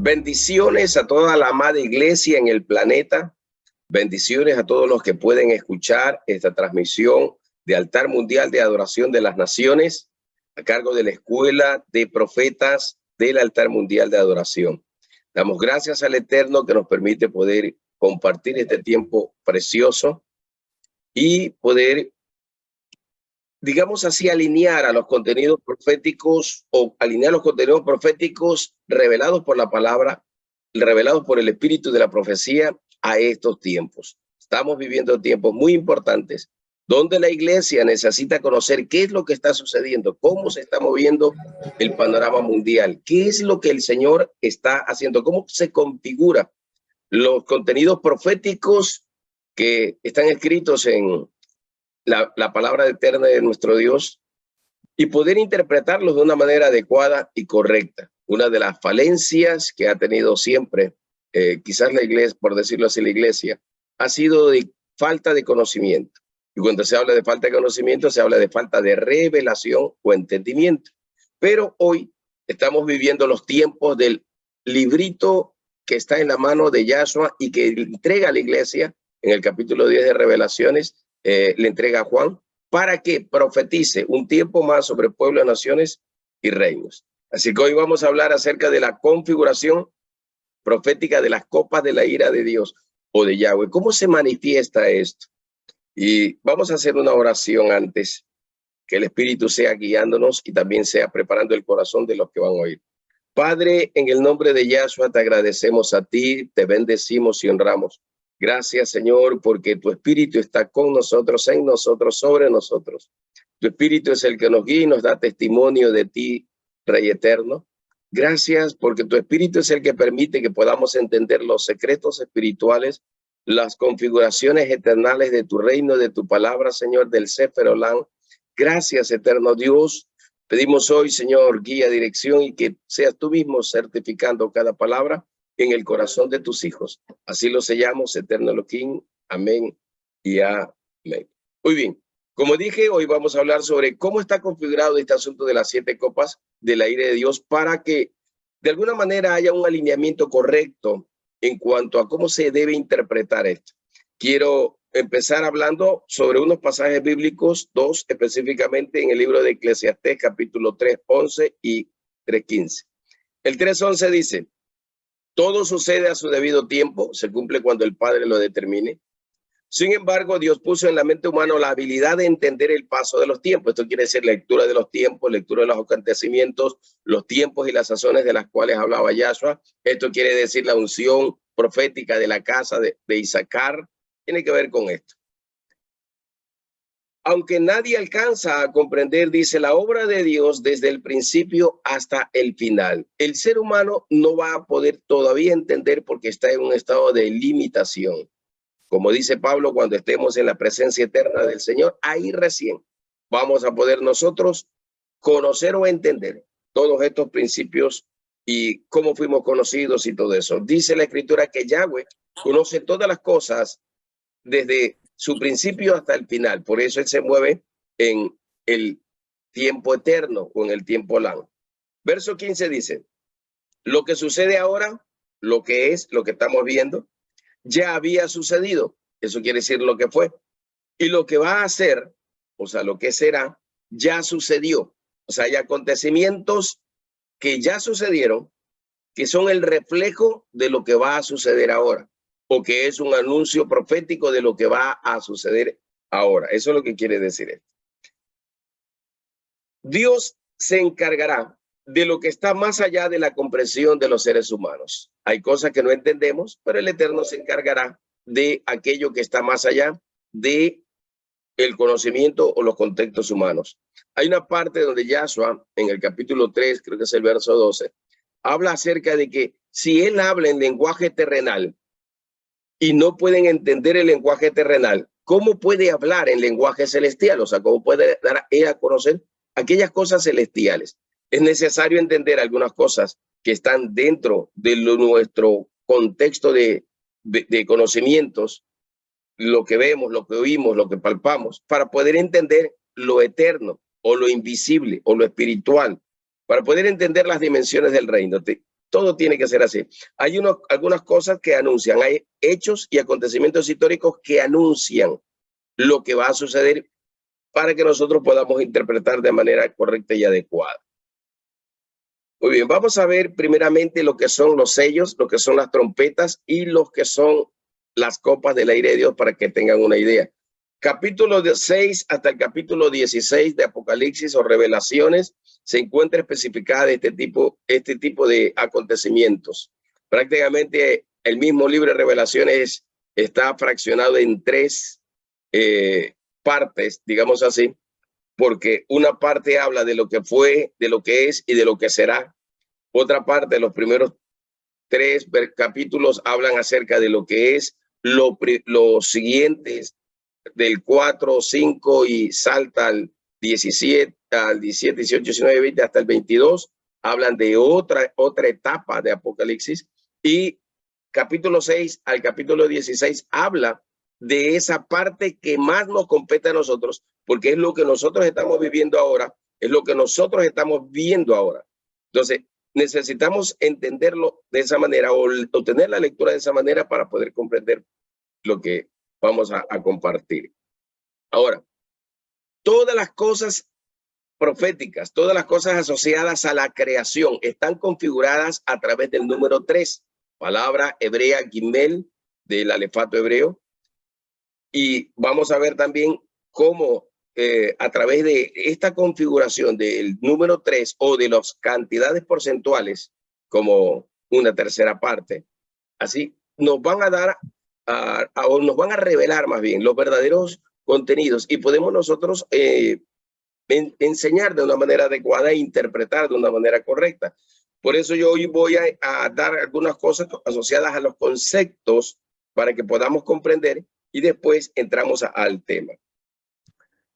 Bendiciones a toda la amada iglesia en el planeta. Bendiciones a todos los que pueden escuchar esta transmisión de Altar Mundial de Adoración de las Naciones a cargo de la Escuela de Profetas del Altar Mundial de Adoración. Damos gracias al Eterno que nos permite poder compartir este tiempo precioso y poder, digamos así, alinear a los contenidos proféticos o alinear los contenidos proféticos revelados por la palabra, revelados por el espíritu de la profecía a estos tiempos. Estamos viviendo tiempos muy importantes donde la iglesia necesita conocer qué es lo que está sucediendo, cómo se está moviendo el panorama mundial, qué es lo que el Señor está haciendo, cómo se configura los contenidos proféticos que están escritos en la palabra eterna de nuestro Dios y poder interpretarlos de una manera adecuada y correcta. Una de las falencias que ha tenido siempre, quizás la iglesia, por decirlo así, la iglesia, ha sido de falta de conocimiento. Y cuando se habla de falta de conocimiento, se habla de falta de revelación o entendimiento. Pero hoy estamos viviendo los tiempos del librito que está en la mano de Yahshua y que entrega a la iglesia en el capítulo 10 de Revelaciones, le entrega a Juan para que profetice un tiempo más sobre pueblos, naciones y reinos. Así que hoy vamos a hablar acerca de la configuración profética de las copas de la ira de Dios o de Yahweh. ¿Cómo se manifiesta esto? Y vamos a hacer una oración antes, que el Espíritu sea guiándonos y también sea preparando el corazón de los que van a oír. Padre, en el nombre de Yahshua te agradecemos a ti, te bendecimos y honramos. Gracias, Señor, porque tu Espíritu está con nosotros, en nosotros, sobre nosotros. Tu Espíritu es el que nos guía y nos da testimonio de ti, Rey Eterno. Gracias porque tu Espíritu es el que permite que podamos entender los secretos espirituales, las configuraciones eternales de tu reino, de tu palabra, Señor, del Sefer Olam. Gracias, eterno Dios. Pedimos hoy, Señor, guía, dirección y que seas tú mismo certificando cada palabra en el corazón de tus hijos. Así lo sellamos, eterno Elohim. Amén y amén. Muy bien. Como dije, hoy vamos a hablar sobre cómo está configurado este asunto de las 7 copas de la ira de Dios para que de alguna manera haya un alineamiento correcto en cuanto a cómo se debe interpretar esto. Quiero empezar hablando sobre unos pasajes bíblicos, 2 específicamente en el libro de Eclesiastés, capítulo 3:11 y 3:15. El 3:11 dice: todo sucede a su debido tiempo, se cumple cuando el Padre lo determine. Sin embargo, Dios puso en la mente humana la habilidad de entender el paso de los tiempos. Esto quiere decir lectura de los tiempos, lectura de los acontecimientos, los tiempos y las sazones de las cuales hablaba Yahshua. Esto quiere decir la unción profética de la casa de Isaacar. Tiene que ver con esto. Aunque nadie alcanza a comprender, dice, la obra de Dios desde el principio hasta el final. El ser humano no va a poder todavía entender porque está en un estado de limitación. Como dice Pablo, cuando estemos en la presencia eterna del Señor, ahí recién vamos a poder nosotros conocer o entender todos estos principios y cómo fuimos conocidos y todo eso. Dice la Escritura que Yahweh conoce todas las cosas desde su principio hasta el final. Por eso Él se mueve en el tiempo eterno o en el tiempo largo. Verso 15 dice: lo que sucede ahora, lo que es, lo que estamos viendo, ya había sucedido. Eso quiere decir lo que fue. Y lo que va a hacer, o sea, lo que será, ya sucedió. O sea, hay acontecimientos que ya sucedieron, que son el reflejo de lo que va a suceder ahora, o que es un anuncio profético de lo que va a suceder ahora. Eso es lo que quiere decir esto. Dios se encargará de lo que está más allá de la comprensión de los seres humanos. Hay cosas que no entendemos, pero el Eterno se encargará de aquello que está más allá de el conocimiento o los contextos humanos. Hay una parte donde Yahshua, en el capítulo 3, creo que es el verso 12, habla acerca de que si él habla en lenguaje terrenal y no pueden entender el lenguaje terrenal, ¿cómo puede hablar en lenguaje celestial? O sea, ¿cómo puede dar a conocer aquellas cosas celestiales? Es necesario entender algunas cosas que están dentro de nuestro contexto de conocimientos, lo que vemos, lo que oímos, lo que palpamos, para poder entender lo eterno o lo invisible o lo espiritual, para poder entender las dimensiones del reino. todo tiene que ser así. Hay algunas cosas que anuncian, hay hechos y acontecimientos históricos que anuncian lo que va a suceder para que nosotros podamos interpretar de manera correcta y adecuada. Muy bien, vamos a ver primeramente lo que son los sellos, lo que son las trompetas y lo que son las copas del aire de Dios para que tengan una idea. Capítulo 6 hasta el capítulo 16 de Apocalipsis o Revelaciones se encuentra especificada este tipo de acontecimientos. Prácticamente el mismo libro de Revelaciones está fraccionado en tres partes, digamos así, porque una parte habla de lo que fue, de lo que es y de lo que será. Otra parte, los primeros 3 capítulos hablan acerca de lo que es los siguientes, del 4, 5 y salta al 17, 18, 19, 20 hasta el 22. Hablan de otra etapa de Apocalipsis. Y capítulo 6 al capítulo 16 habla de esa parte que más nos compete a nosotros, porque es lo que nosotros estamos viviendo ahora, es lo que nosotros estamos viendo ahora. Entonces, necesitamos entenderlo de esa manera o tener la lectura de esa manera para poder comprender lo que vamos a compartir. Ahora, todas las cosas proféticas, todas las cosas asociadas a la creación están configuradas a través del número 3, palabra hebrea Gimel del alefato hebreo. Y vamos a ver también cómo a través de esta configuración del número 3 o de las cantidades porcentuales como una tercera parte, así nos van a dar o nos van a revelar más bien los verdaderos contenidos y podemos nosotros enseñar de una manera adecuada e interpretar de una manera correcta. Por eso yo hoy voy a dar algunas cosas asociadas a los conceptos para que podamos comprender y después entramos al tema.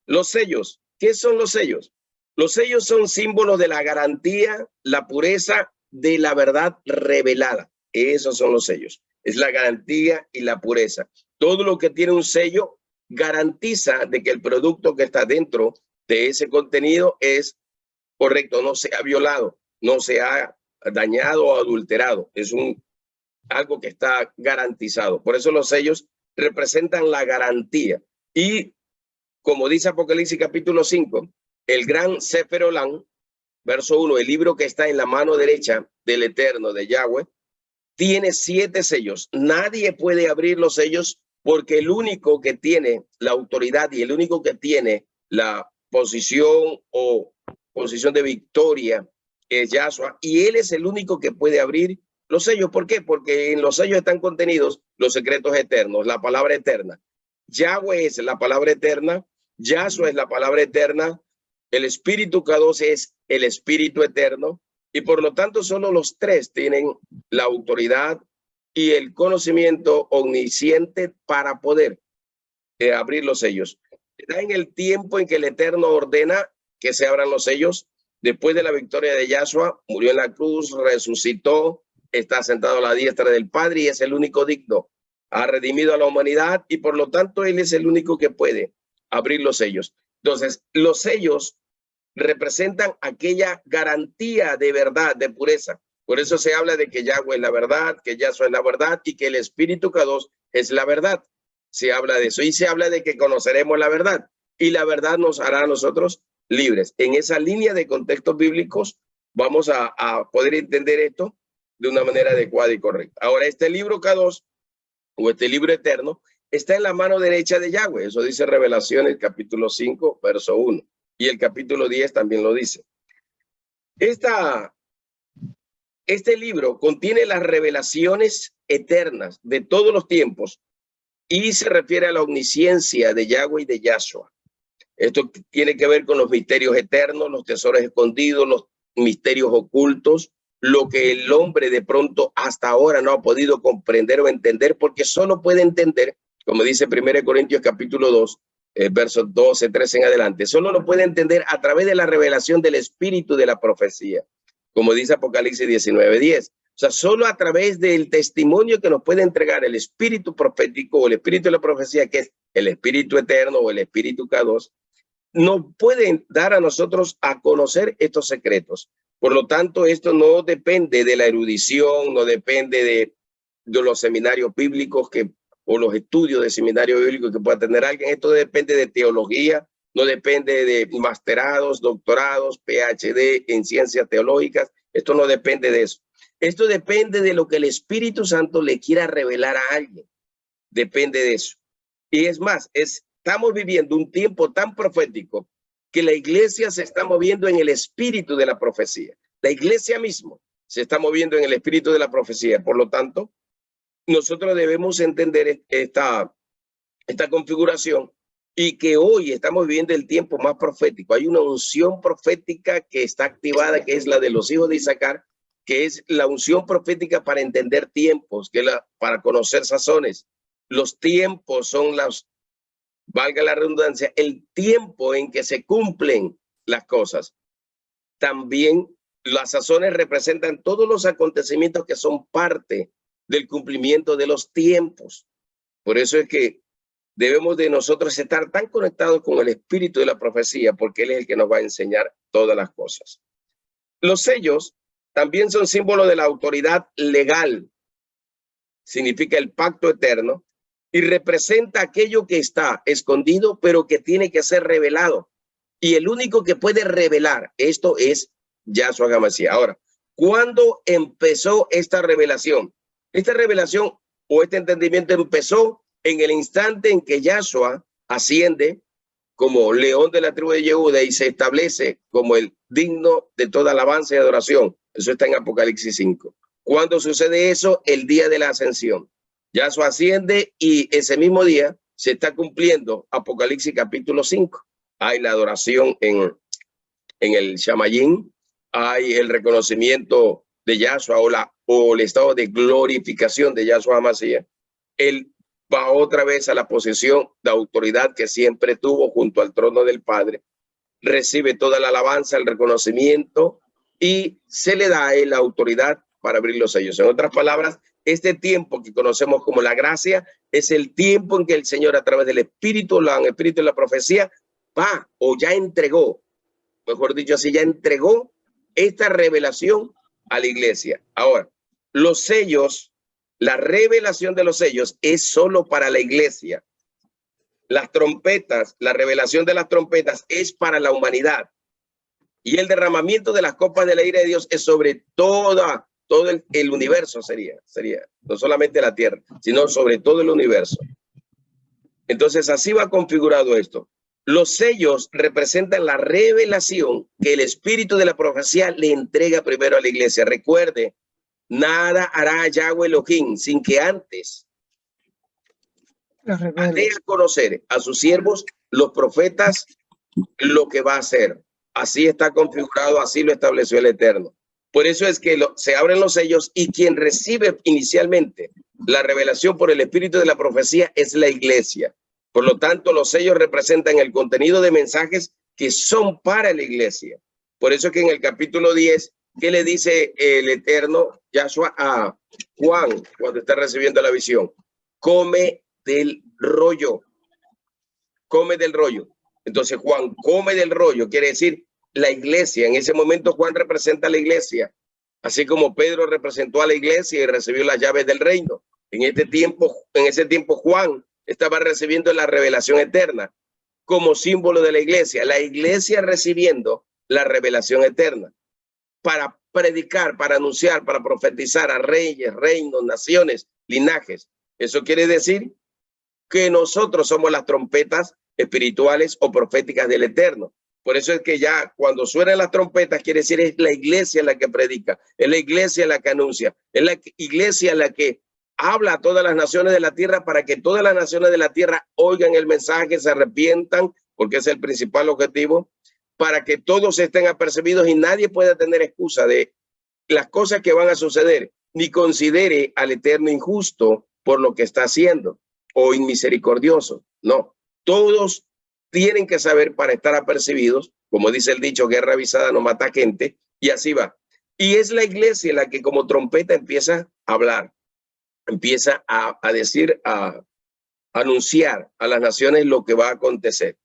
Los sellos. ¿Qué son los sellos? Los sellos son símbolos de la garantía, la pureza de la verdad revelada. Esos son los sellos. Es la garantía y la pureza. Todo lo que tiene un sello garantiza de que el producto que está dentro de ese contenido es correcto, no se ha violado, no se ha dañado o adulterado. Es algo que está garantizado. Por eso los sellos representan la garantía. Y como dice Apocalipsis capítulo 5, el gran Sefer Olam, verso 1, el libro que está en la mano derecha del Eterno, de Yahweh, tiene 7 sellos. Nadie puede abrir los sellos porque el único que tiene la autoridad y el único que tiene la posición o posición de victoria es Yahshua, y él es el único que puede abrir los sellos. ¿Por qué? Porque en los sellos están contenidos los secretos eternos, la palabra eterna. Yahweh es la palabra eterna, Yahshua es la palabra eterna, el Espíritu Kadosh es el Espíritu eterno, y por lo tanto solo los 3 tienen la autoridad y el conocimiento omnisciente para poder abrir los sellos. Está en el tiempo en que el Eterno ordena que se abran los sellos. Después de la victoria de Yahshua, murió en la cruz, resucitó, está sentado a la diestra del Padre y es el único digno. Ha redimido a la humanidad y por lo tanto él es el único que puede abrir los sellos. Entonces, los sellos representan aquella garantía de verdad, de pureza. Por eso se habla de que Yahweh es la verdad, que Yahshua es la verdad y que el Espíritu Kadosh es la verdad. Se habla de eso y se habla de que conoceremos la verdad y la verdad nos hará a nosotros libres. En esa línea de contextos bíblicos vamos a poder entender esto de una manera adecuada y correcta. Ahora, este libro Kadosh o este libro eterno está en la mano derecha de Yahweh. Eso dice Revelaciones capítulo 5, verso 1. Y el capítulo 10 también lo dice. Este libro contiene las revelaciones eternas de todos los tiempos y se refiere a la omnisciencia de Yahweh y de Yahshua. Esto tiene que ver con los misterios eternos, los tesoros escondidos, los misterios ocultos, lo que el hombre de pronto hasta ahora no ha podido comprender o entender, porque solo puede entender, como dice 1 Corintios capítulo 2, versos 12, 13 en adelante, solo lo puede entender a través de la revelación del espíritu de la profecía, como dice Apocalipsis 19, 10. O sea, solo a través del testimonio que nos puede entregar el espíritu profético o el espíritu de la profecía, que es el espíritu eterno o el espíritu Kadosh, nos pueden dar a nosotros a conocer estos secretos. Por lo tanto, esto no depende de la erudición, no depende de los seminarios bíblicos o los estudios de seminario bíblico que pueda tener alguien. Esto depende de teología, no depende de masterados, doctorados, PhD en ciencias teológicas. Esto no depende de eso. Esto depende de lo que el Espíritu Santo le quiera revelar a alguien. Depende de eso. Y es más, estamos viviendo un tiempo tan profético que la iglesia se está moviendo en el espíritu de la profecía. La iglesia misma se está moviendo en el espíritu de la profecía. Por lo tanto, nosotros debemos entender esta configuración y que hoy estamos viviendo el tiempo más profético. Hay una unción profética que está activada, que es la de los hijos de Isaacar, que es la unción profética para entender tiempos, para conocer sazones. Los tiempos son valga la redundancia, el tiempo en que se cumplen las cosas. También las sazones representan todos los acontecimientos que son parte del cumplimiento de los tiempos. Por eso es que debemos de nosotros estar tan conectados con el espíritu de la profecía, porque él es el que nos va a enseñar todas las cosas. Los sellos también son símbolos de la autoridad legal. Significa el pacto eterno y representa aquello que está escondido, pero que tiene que ser revelado. Y el único que puede revelar esto es Yahshua HaMashiach. Ahora, ¿cuándo empezó esta revelación? Esta revelación o este entendimiento empezó en el instante en que Yahshua asciende como león de la tribu de Yehuda y se establece como el digno de toda alabanza y adoración. Eso está en Apocalipsis 5. ¿Cuándo sucede eso? El día de la ascensión. Yahshua asciende y ese mismo día se está cumpliendo Apocalipsis capítulo 5. Hay la adoración en el Shamayim, hay el reconocimiento de Yahshua o el estado de glorificación de Yahshua HaMashiach. Él va otra vez a la posición de autoridad que siempre tuvo junto al trono del Padre. Recibe toda la alabanza, el reconocimiento y se le da a él la autoridad para abrir los sellos. En otras palabras, este tiempo que conocemos como la gracia es el tiempo en que el Señor a través del Espíritu de la profecía va o ya entregó, mejor dicho así, ya entregó esta revelación a la iglesia. Ahora, los sellos, la revelación de los sellos es solo para la iglesia. Las trompetas, la revelación de las trompetas es para la humanidad. Y el derramamiento de las copas de la ira de Dios es sobre todo el universo, sería no solamente la tierra, sino sobre todo el universo. Entonces así va configurado esto. Los sellos representan la revelación que el espíritu de la profecía le entrega primero a la iglesia. Recuerde, nada hará Yahweh Elohim sin que antes dé a conocer a sus siervos, los profetas, lo que va a hacer. Así está configurado, así lo estableció el Eterno. Por eso es que se abren los sellos y quien recibe inicialmente la revelación por el espíritu de la profecía es la iglesia. Por lo tanto, los sellos representan el contenido de mensajes que son para la iglesia. Por eso es que en el capítulo 10, ¿qué le dice el Eterno Yahshua a Juan cuando está recibiendo la visión? Come del rollo. Come del rollo. Entonces Juan come del rollo, quiere decir la iglesia. En ese momento Juan representa a la iglesia, así como Pedro representó a la iglesia y recibió las llaves del reino. En ese tiempo Juan estaba recibiendo la revelación eterna como símbolo de la iglesia recibiendo la revelación eterna para predicar, para anunciar, para profetizar a reyes, reinos, naciones, linajes. Eso quiere decir que nosotros somos las trompetas espirituales o proféticas del Eterno. Por eso es que ya cuando suenan las trompetas quiere decir es la iglesia la que predica, es la iglesia la que anuncia, es la iglesia la que habla a todas las naciones de la tierra para que todas las naciones de la tierra oigan el mensaje, se arrepientan, porque es el principal objetivo, para que todos estén apercibidos y nadie pueda tener excusa de las cosas que van a suceder, ni considere al Eterno injusto por lo que está haciendo o inmisericordioso. No, todos tienen que saber para estar apercibidos, como dice el dicho, guerra avisada no mata gente, y así va. Y es la iglesia la que como trompeta empieza a hablar, empieza a decir, a anunciar a las naciones lo que va a acontecer.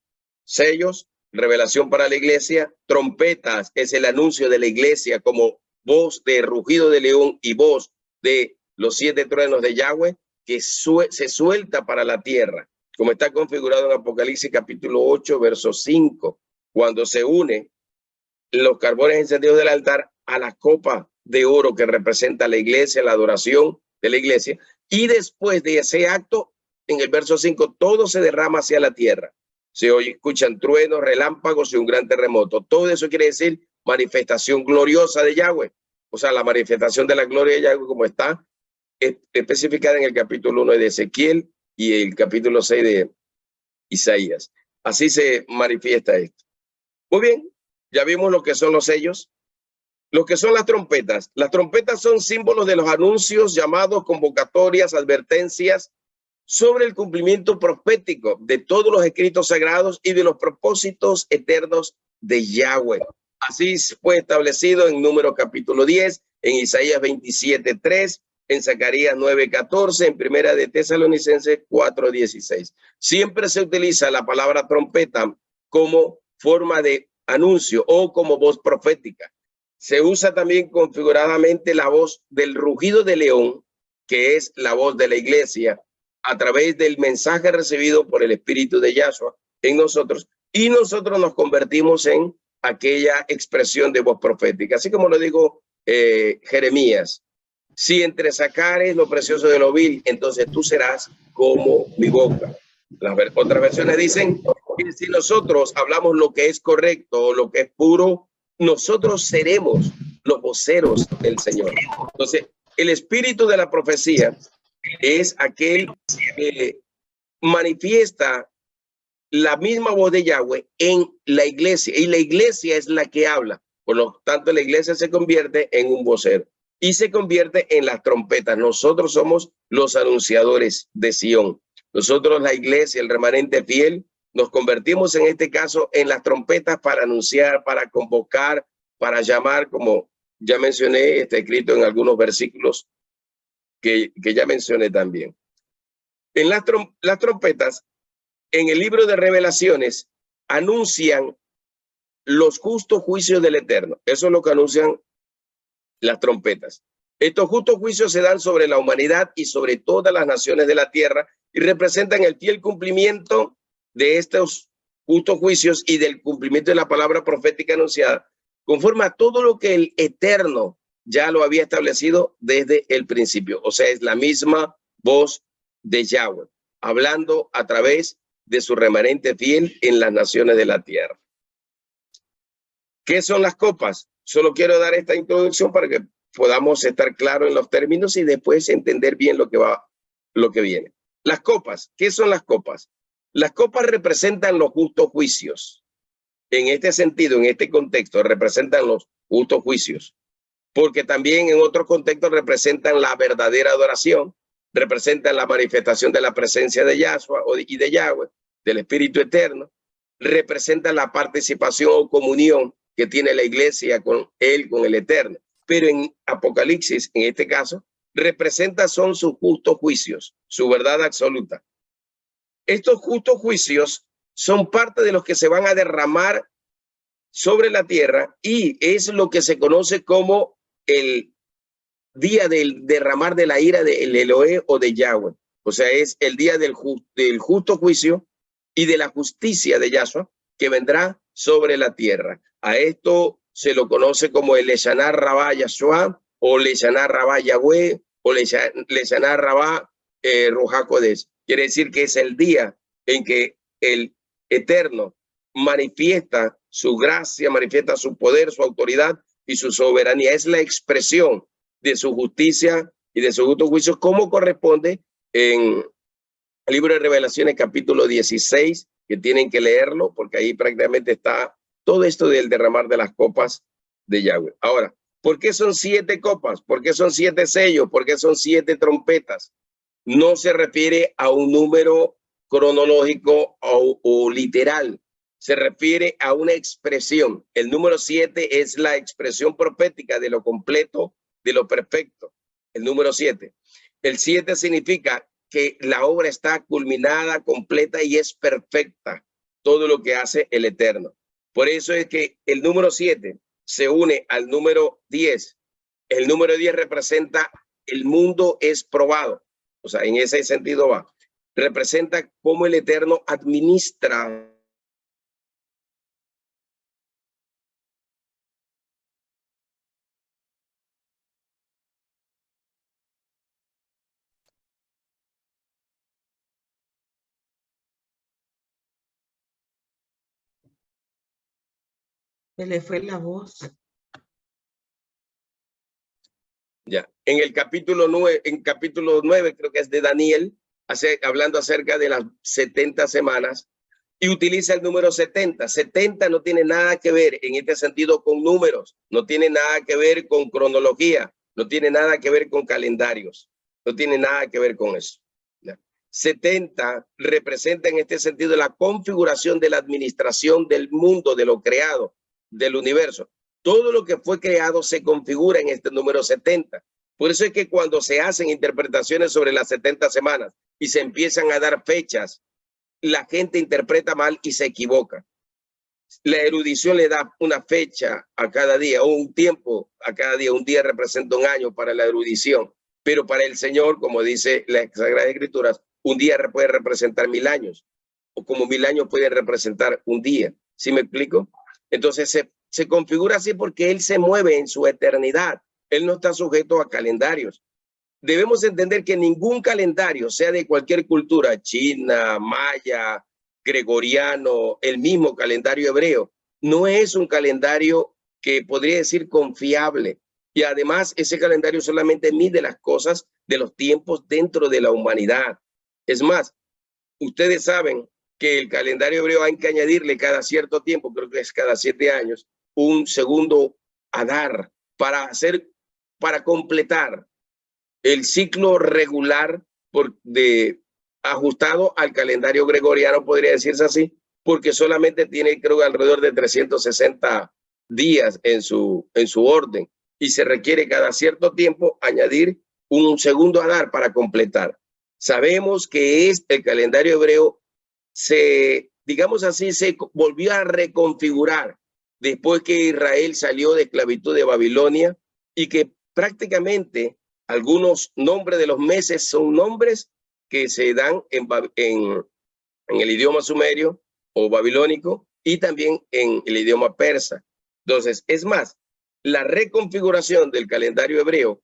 Sellos revelación para la iglesia. Trompetas es el anuncio de la iglesia como voz de rugido de león y voz de los 7 truenos de Yahweh que se suelta para la tierra, como está configurado en Apocalipsis capítulo 8, verso 5, cuando se une los carbones encendidos del altar a la copa de oro que representa la iglesia, la adoración de la iglesia, y después de ese acto, en el verso 5, todo se derrama hacia la tierra. Se escuchan truenos, relámpagos y un gran terremoto. Todo eso quiere decir manifestación gloriosa de Yahweh. O sea, la manifestación de la gloria de Yahweh como está especificada en el capítulo 1 de Ezequiel y el capítulo 6 de Isaías. Así se manifiesta esto. Muy bien, ya vimos lo que son los sellos. Lo que son las trompetas. Las trompetas son símbolos de los anuncios, llamados, convocatorias, advertencias sobre el cumplimiento profético de todos los escritos sagrados y de los propósitos eternos de Yahweh. Así fue establecido en Números capítulo 10, en Isaías 27:3, en Zacarías 9:14, en Primera de Tesalonicenses 4:16. Siempre se utiliza la palabra trompeta como forma de anuncio o como voz profética. Se usa también configuradamente la voz del rugido de león, que es la voz de la iglesia, a través del mensaje recibido por el Espíritu de Yahshua en nosotros, y nosotros nos convertimos en aquella expresión de voz profética. Así como lo digo Jeremías, si entresacares lo precioso de lo vil, entonces tú serás como mi boca. Otras versiones dicen que si nosotros hablamos lo que es correcto o lo que es puro, nosotros seremos los voceros del Señor. Entonces, el espíritu de la profecía es aquel que manifiesta la misma voz de Yahweh en la iglesia, y la iglesia es la que habla. Por lo tanto, la iglesia se convierte en un vocero y se convierte en las trompetas. Nosotros somos los anunciadores de Sión. Nosotros, la iglesia, el remanente fiel, nos convertimos en este caso en las trompetas para anunciar, para convocar, para llamar, como ya mencioné, está escrito en algunos versículos que ya mencioné también. En las trompetas, en el libro de Revelaciones, anuncian los justos juicios del Eterno. Eso es lo que anuncian las trompetas. Estos justos juicios se dan sobre la humanidad y sobre todas las naciones de la tierra y representan el fiel cumplimiento de estos justos juicios y del cumplimiento de la palabra profética anunciada, conforme a todo lo que el Eterno ya lo había establecido desde el principio. O sea, es la misma voz de Yahweh, hablando a través de su remanente fiel en las naciones de la tierra. ¿Qué son las copas? Solo quiero dar esta introducción para que podamos estar claros en los términos y después entender bien lo que viene. Las copas, ¿qué son las copas? Las copas representan los justos juicios. En este sentido, en este contexto, representan los justos juicios, porque también en otros contextos representan la verdadera adoración, representan la manifestación de la presencia de Yahshua y de Yahweh, del Espíritu Eterno, representan la participación o comunión que tiene la iglesia con él, con el Eterno. Pero en Apocalipsis, en este caso, son sus justos juicios, su verdad absoluta. Estos justos juicios son parte de los que se van a derramar sobre la tierra y es lo que se conoce como el día del derramar de la ira del Eloé o de Yahweh. O sea, es el día del justo juicio y de la justicia de Yahshua que vendrá sobre la tierra. A esto se lo conoce como el Leshaná Rabá Yahshua o Leshaná Rabá Yahweh o Leshaná Rabá Ruach Kodesh. Quiere decir que es el día en que el Eterno manifiesta su gracia, manifiesta su poder, su autoridad y su soberanía. Es la expresión de su justicia y de su justo juicio, como corresponde en el libro de Revelaciones capítulo 16, que tienen que leerlo porque ahí prácticamente está todo esto del derramar de las copas de Yahweh. Ahora, ¿por qué son 7 copas? ¿Por qué son 7 sellos? ¿Por qué son 7 trompetas? No se refiere a un número cronológico o literal. Se refiere a una expresión. El número 7 es la expresión profética de lo completo, de lo perfecto. El número 7. El 7 significa que la obra está culminada, completa y es perfecta. Todo lo que hace el Eterno. Por eso es que el número 7 se une al número 10. El número 10 representa el mundo es probado. O sea, en ese sentido va. Representa cómo el Eterno administra Se le fue la voz. ya. En el capítulo 9, creo que es de Daniel, hablando acerca de las 70 semanas, y utiliza el número 70. 70 no tiene nada que ver en este sentido con números, no tiene nada que ver con cronología, no tiene nada que ver con calendarios, no tiene nada que ver con eso. ¿Ya? 70 representa en este sentido la configuración de la administración del mundo, de lo creado, del universo. Todo lo que fue creado se configura en este número 70. Por eso es que cuando se hacen interpretaciones sobre las 70 semanas y se empiezan a dar fechas, la gente interpreta mal y se equivoca. La erudición le da una fecha a cada día o un tiempo a cada día. Un día representa un año para la erudición, pero para el Señor, como dice la Sagrada Escritura, un día puede representar 1000 años o como 1000 años puede representar un día. ¿Sí me explico? Entonces se configura así porque Él se mueve en su eternidad. Él no está sujeto a calendarios. Debemos entender que ningún calendario, sea de cualquier cultura, china, maya, gregoriano, el mismo calendario hebreo, no es un calendario que podría decir confiable. Y además ese calendario solamente mide las cosas de los tiempos dentro de la humanidad. Es más, ustedes saben que el calendario hebreo hay que añadirle cada cierto tiempo, creo que es cada 7 años, un segundo Adar para completar el ciclo regular ajustado al calendario gregoriano, podría decirse así, porque solamente tiene, creo, alrededor de 360 días en su orden y se requiere cada cierto tiempo añadir un segundo Adar para completar. Sabemos que el calendario hebreo digamos así, se volvió a reconfigurar después que Israel salió de esclavitud de Babilonia y que prácticamente algunos nombres de los meses son nombres que se dan en el idioma sumerio o babilónico y también en el idioma persa. Entonces, es más, la reconfiguración del calendario hebreo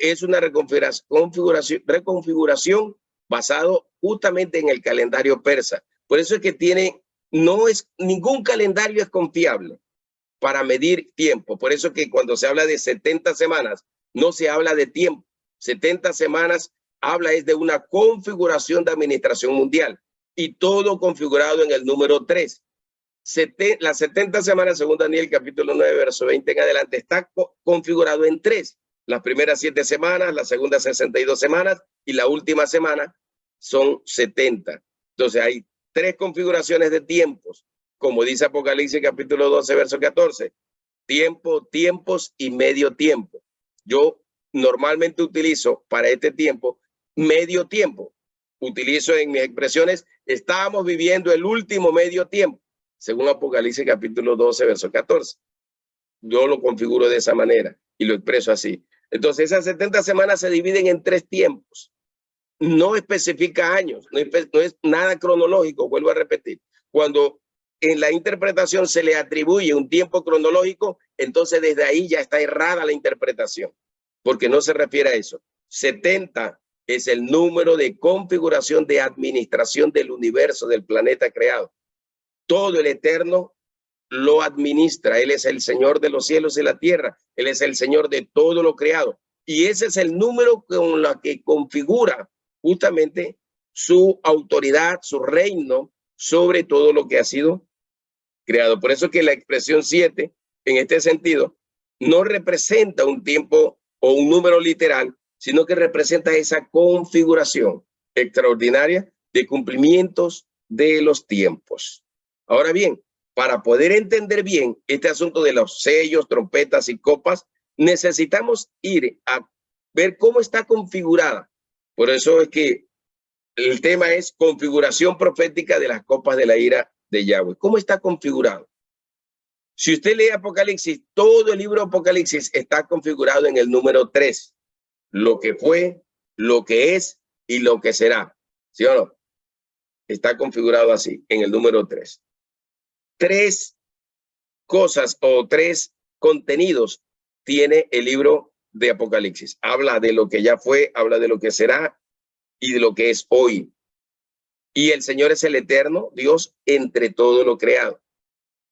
es una reconfiguración basado justamente en el calendario persa. Por eso es que ningún calendario es confiable para medir tiempo. Por eso que cuando se habla de 70 semanas, no se habla de tiempo. 70 semanas es de una configuración de administración mundial y todo configurado en el número 3. Las 70 semanas, según Daniel capítulo 9, verso 20 en adelante, está configurado en 3. Las primeras 7 semanas, las segundas 62 semanas y la última semana son 70. Entonces hay 3 configuraciones de tiempos, como dice Apocalipsis capítulo 12, verso 14. Tiempo, tiempos y medio tiempo. Yo normalmente utilizo para este tiempo medio tiempo. Utilizo en mis expresiones, estábamos viviendo el último medio tiempo, según Apocalipsis capítulo 12, verso 14. Yo lo configuro de esa manera y lo expreso así. Entonces esas 70 semanas se dividen en 3 tiempos. No especifica años, no es nada cronológico, vuelvo a repetir. Cuando en la interpretación se le atribuye un tiempo cronológico, entonces desde ahí ya está errada la interpretación, porque no se refiere a eso. 70 es el número de configuración de administración del universo, del planeta creado. Todo el Eterno lo administra. Él es el Señor de los cielos y la tierra. Él es el Señor de todo lo creado. Y ese es el número con la que configura justamente su autoridad, su reino sobre todo lo que ha sido creado. Por eso que la expresión 7, en este sentido, no representa un tiempo o un número literal, sino que representa esa configuración extraordinaria de cumplimientos de los tiempos. Ahora bien, para poder entender bien este asunto de los sellos, trompetas y copas, necesitamos ir a ver cómo está configurada. Por eso es que el tema es configuración profética de las copas de la ira de Yahweh. ¿Cómo está configurado? Si usted lee Apocalipsis, todo el libro de Apocalipsis está configurado en el número 3. Lo que fue, lo que es y lo que será. ¿Sí o no? Está configurado así, en el número 3. 3 cosas o 3 contenidos tiene el libro de Apocalipsis. Habla de lo que ya fue, habla de lo que será y de lo que es hoy. Y el Señor es el eterno Dios entre todo lo creado.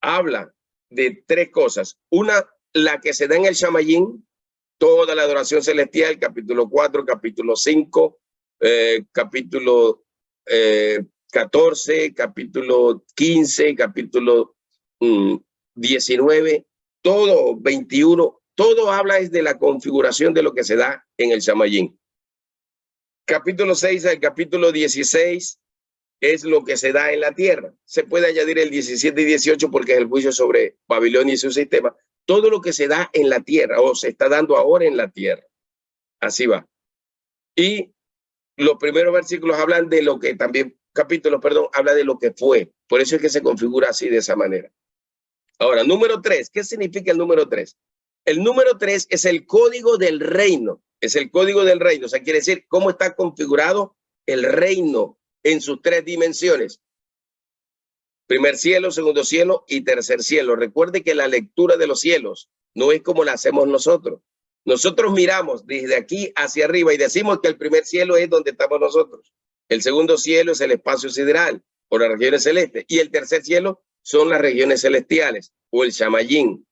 Habla de 3 cosas. Una, la que se da en el Shamayín, toda la adoración celestial, capítulo 4, capítulo 5, capítulo 14, capítulo 15, capítulo 19, todo 21, todo habla es de la configuración de lo que se da en el Shamayín. Capítulo 6 al capítulo 16 es lo que se da en la tierra. Se puede añadir el 17 y 18 porque es el juicio sobre Babilonia y su sistema. Todo lo que se da en la tierra o se está dando ahora en la tierra. Así va. Y los primeros versículos hablan de lo que también, capítulos, perdón, habla de lo que fue. Por eso es que se configura así de esa manera. Ahora, número 3. ¿Qué significa el número 3? El número 3 es el código del reino. Es el código del reino. O sea, quiere decir cómo está configurado el reino en sus 3 dimensiones. Primer cielo, segundo cielo y tercer cielo. Recuerde que la lectura de los cielos no es como la hacemos nosotros. Nosotros miramos desde aquí hacia arriba y decimos que el primer cielo es donde estamos nosotros. El segundo cielo es el espacio sideral o las regiones celestes. Y el tercer cielo son las regiones celestiales o el Shamayín.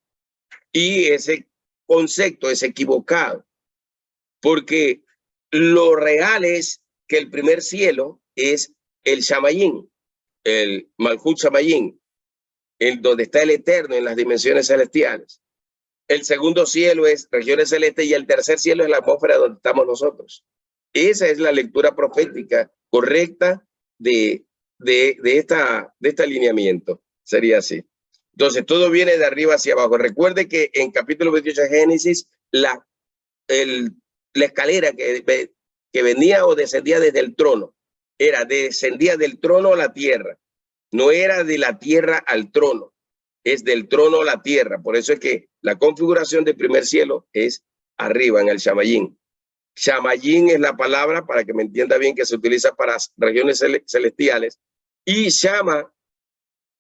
Y ese concepto es equivocado porque lo real es que el primer cielo es el Shamayín, el Malhut Shamayín, en donde está el eterno en las dimensiones celestiales. El segundo cielo es regiones celestes y el tercer cielo es la atmósfera donde estamos nosotros. Esa es la lectura profética correcta de este alineamiento. Sería así. Entonces, todo viene de arriba hacia abajo. Recuerde que en capítulo 28 de Génesis, la escalera que venía o descendía desde el trono, descendía del trono a la tierra. No era de la tierra al trono, es del trono a la tierra. Por eso es que la configuración del primer cielo es arriba en el Shamayín. Shamayín es la palabra, para que me entienda bien, que se utiliza para regiones celestiales. Y Shama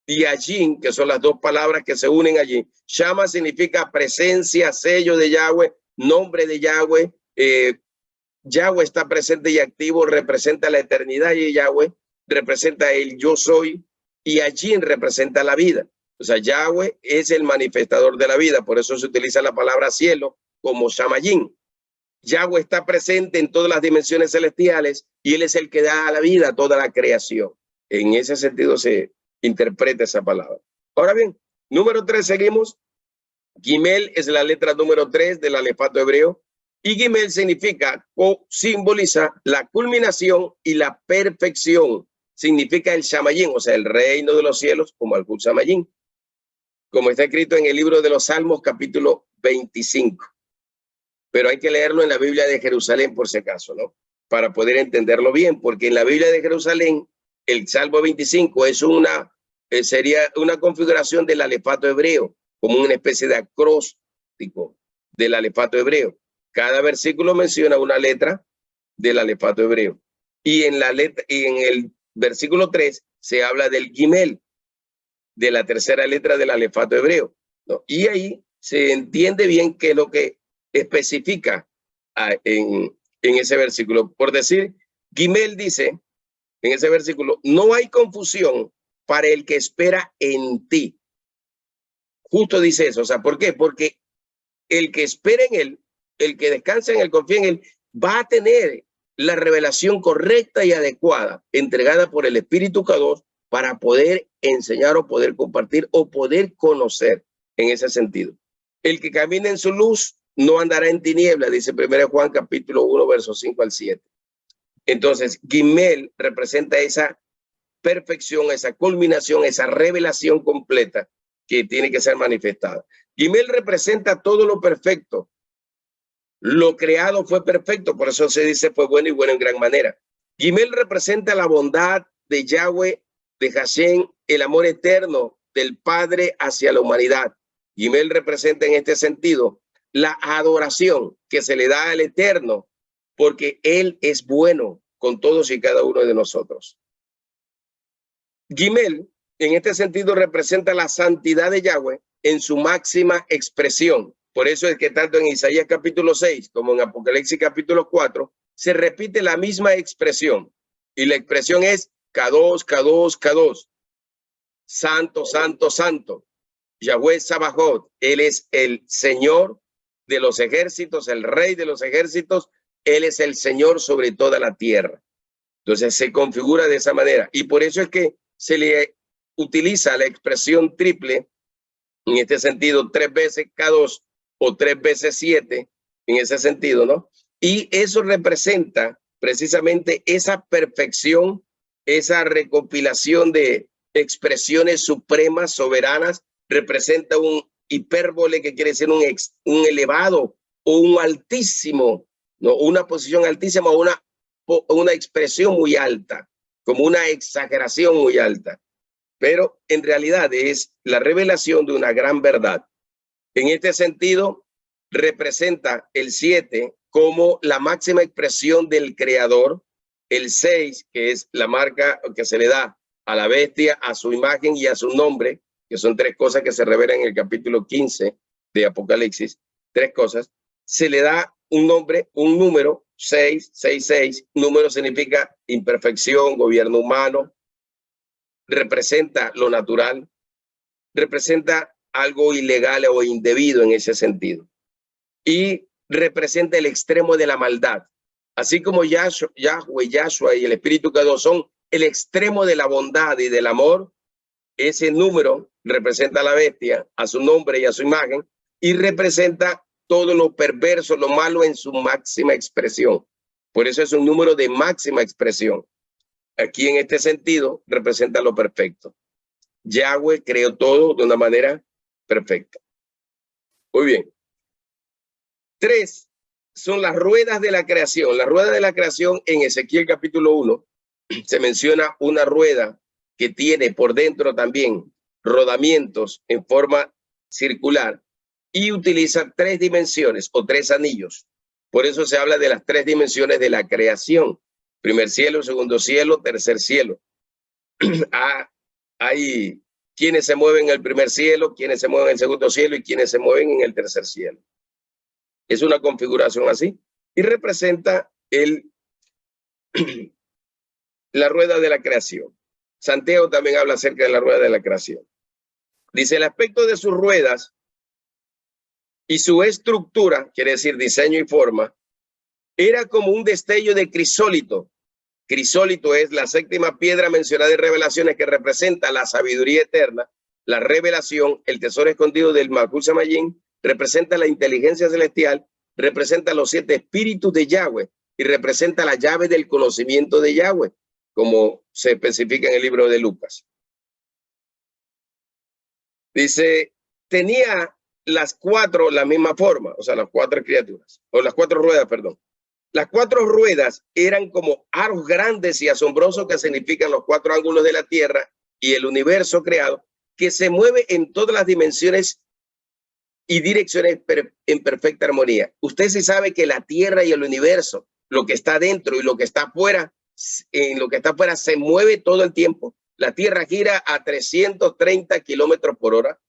y Ajin, que son las 2 palabras que se unen allí. Shama significa presencia, sello de Yahweh, nombre de Yahweh. Yahweh está presente y activo, representa la eternidad y Yahweh representa el yo soy y Ajin representa la vida. O sea, Yahweh es el manifestador de la vida, por eso se utiliza la palabra cielo como Shamayín. Yahweh está presente en todas las dimensiones celestiales y él es el que da a la vida a toda la creación. En ese sentido se interpreta esa palabra. Ahora bien, número 3, seguimos. Gimel es la letra número 3 del alefato hebreo y Gimel significa o simboliza la culminación y la perfección. Significa el Shamayín, o sea, el reino de los cielos como el Shamayín, como está escrito en el libro de los Salmos, capítulo 25. Pero hay que leerlo en la Biblia de Jerusalén por si acaso, ¿no? Para poder entenderlo bien, porque en la Biblia de Jerusalén, el Salmo 25 es sería una configuración del alefato hebreo, como una especie de acróstico del alefato hebreo. Cada versículo menciona una letra del alefato hebreo. Y en el versículo 3 se habla del Gimel, de la tercera letra del alefato hebreo, ¿no? Y ahí se entiende bien qué es lo que especifica en ese versículo. Por decir, Gimel dice en ese versículo, no hay confusión para el que espera en ti. Justo dice eso. O sea, ¿por qué? Porque el que espera en él, el que descansa en él, confía en él, va a tener la revelación correcta y adecuada entregada por el Espíritu Kadosh para poder enseñar o poder compartir o poder conocer en ese sentido. El que camina en su luz no andará en tinieblas, dice 1 Juan capítulo 1, versos 5 al 7. Entonces, Gimel representa esa perfección, esa culminación, esa revelación completa que tiene que ser manifestada. Gimel representa todo lo perfecto. Lo creado fue perfecto, por eso se dice fue bueno y bueno en gran manera. Gimel representa la bondad de Yahweh, de Hashem, el amor eterno del Padre hacia la humanidad. Gimel representa en este sentido la adoración que se le da al Eterno, porque Él es bueno con todos y cada uno de nosotros. Gimel, en este sentido, representa la santidad de Yahweh en su máxima expresión. Por eso es que tanto en Isaías capítulo 6 como en Apocalipsis capítulo 4 se repite la misma expresión. Y la expresión es Kadosh, Kadosh, Kadosh. Santo, santo, santo. Yahweh Sabaoth. Él es el Señor de los ejércitos, el Rey de los ejércitos. Él es el Señor sobre toda la tierra. Entonces se configura de esa manera. Y por eso es que se le utiliza la expresión triple, en este sentido, 3 veces K2 o 3 veces 7, en ese sentido, ¿no? Y eso representa precisamente esa perfección, esa recopilación de expresiones supremas, soberanas, representa un hipérbole que quiere decir un elevado o un altísimo, ¿no? Una posición altísima o una expresión muy alta, como una exageración muy alta. Pero en realidad es la revelación de una gran verdad. En este sentido, representa el 7 como la máxima expresión del creador, el 6, que es la marca que se le da a la bestia, a su imagen y a su nombre, que son 3 cosas que se revelan en el capítulo 15 de Apocalipsis, 3 cosas, se le da un nombre, un número, 666, número significa imperfección, gobierno humano, representa lo natural, representa algo ilegal o indebido en ese sentido. Y representa el extremo de la maldad. Así como Yahweh, Yahshua y el Espíritu Kadosh son el extremo de la bondad y del amor, ese número representa a la bestia, a su nombre y a su imagen, y representa todo lo perverso, lo malo en su máxima expresión. Por eso es un número de máxima expresión. Aquí en este sentido representa lo perfecto. Yahweh creó todo de una manera perfecta. Muy bien. 3 son las ruedas de la creación. La rueda de la creación en Ezequiel capítulo 1 se menciona una rueda que tiene por dentro también rodamientos en forma circular y utiliza 3 dimensiones o 3 anillos. Por eso se habla de las 3 dimensiones de la creación. Primer cielo, segundo cielo, tercer cielo. Hay quienes se mueven en el primer cielo, quienes se mueven en el segundo cielo y quienes se mueven en el tercer cielo. Es una configuración así y representa la rueda de la creación. Santiago también habla acerca de la rueda de la creación. Dice el aspecto de sus ruedas y su estructura, quiere decir diseño y forma, era como un destello de crisólito. Crisólito es la 7ª piedra mencionada en Revelaciones que representa la sabiduría eterna, la revelación, el tesoro escondido del Malkut Shamayim, representa la inteligencia celestial, representa los 7 espíritus de Yahweh y representa la llave del conocimiento de Yahweh, como se especifica en el libro de Lucas. Dice, tenía las 4 la misma forma, o sea, las 4 criaturas, o las 4 ruedas, perdón. Las 4 ruedas eran como aros grandes y asombrosos que significan los 4 ángulos de la tierra y el universo creado, que se mueve en todas las dimensiones y direcciones en perfecta armonía. Usted sí sabe que la tierra y el universo, lo que está dentro y lo que está afuera, en lo que está afuera se mueve todo el tiempo. La tierra gira a 330 kilómetros por hora.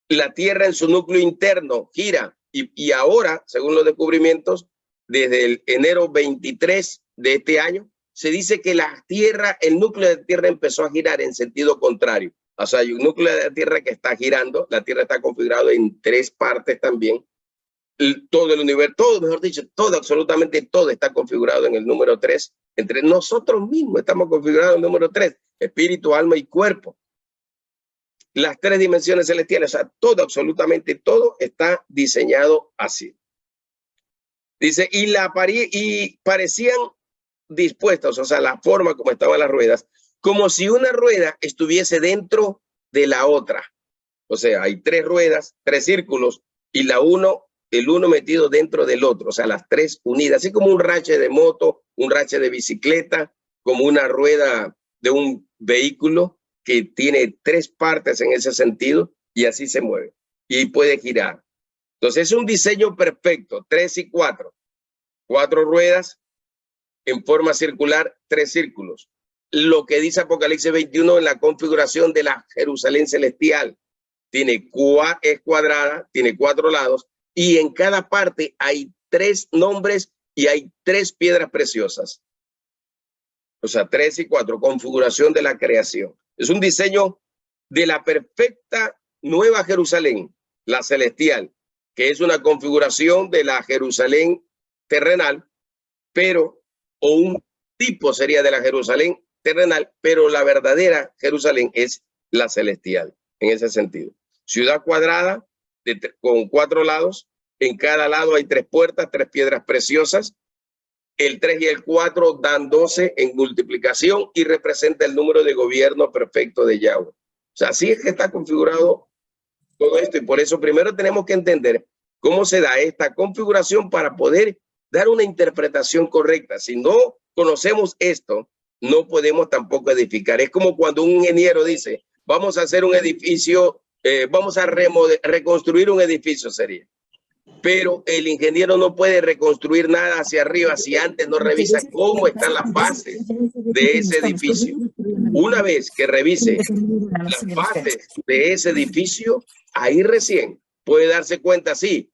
La tierra en su núcleo interno gira y ahora, según los descubrimientos, desde el enero 23 de este año, se dice que la tierra, el núcleo de la tierra empezó a girar en sentido contrario. O sea, hay un núcleo de la tierra que está girando, la tierra está configurada en 3 partes también. Todo el universo, todo, mejor dicho, todo, absolutamente todo está configurado en el número 3. Entre nosotros mismos estamos configurados en el número 3, espíritu, alma y cuerpo. Las 3 dimensiones celestiales, o sea, todo, absolutamente todo está diseñado así. Dice, y parecían dispuestos, o sea, la forma como estaban las ruedas, como si una rueda estuviese dentro de la otra. O sea, hay 3 ruedas, 3 círculos, y el uno metido dentro del otro, o sea, las 3 unidas, así como un rache de moto, un rache de bicicleta, como una rueda de un vehículo que tiene 3 partes en ese sentido, y así se mueve. y puede girar. Entonces es un diseño perfecto, 3 y 4. 4 ruedas en forma circular, 3 círculos. Lo que dice Apocalipsis 21 en la configuración de la Jerusalén celestial. Es cuadrada, tiene 4 lados y en cada parte hay 3 nombres y hay 3 piedras preciosas. O sea, 3 y 4, configuración de la creación. Es un diseño de la perfecta Nueva Jerusalén, la celestial, que es una configuración de la Jerusalén terrenal, pero, o un tipo sería de la Jerusalén terrenal, pero la verdadera Jerusalén es la celestial, en ese sentido. Ciudad cuadrada con 4 lados, en cada lado hay 3 puertas, 3 piedras preciosas. El 3 y el 4 dan 12 en multiplicación y representa el número de gobierno perfecto de Yahweh. O sea, así es que está configurado todo esto y por eso primero tenemos que entender cómo se da esta configuración para poder dar una interpretación correcta. Si no conocemos esto, no podemos tampoco edificar. Es como cuando un ingeniero dice, vamos a hacer un edificio, vamos a reconstruir un edificio, sería. Pero el ingeniero no puede reconstruir nada hacia arriba si antes no revisa cómo están las bases de ese edificio. Una vez que revise las bases de ese edificio, ahí recién puede darse cuenta, sí,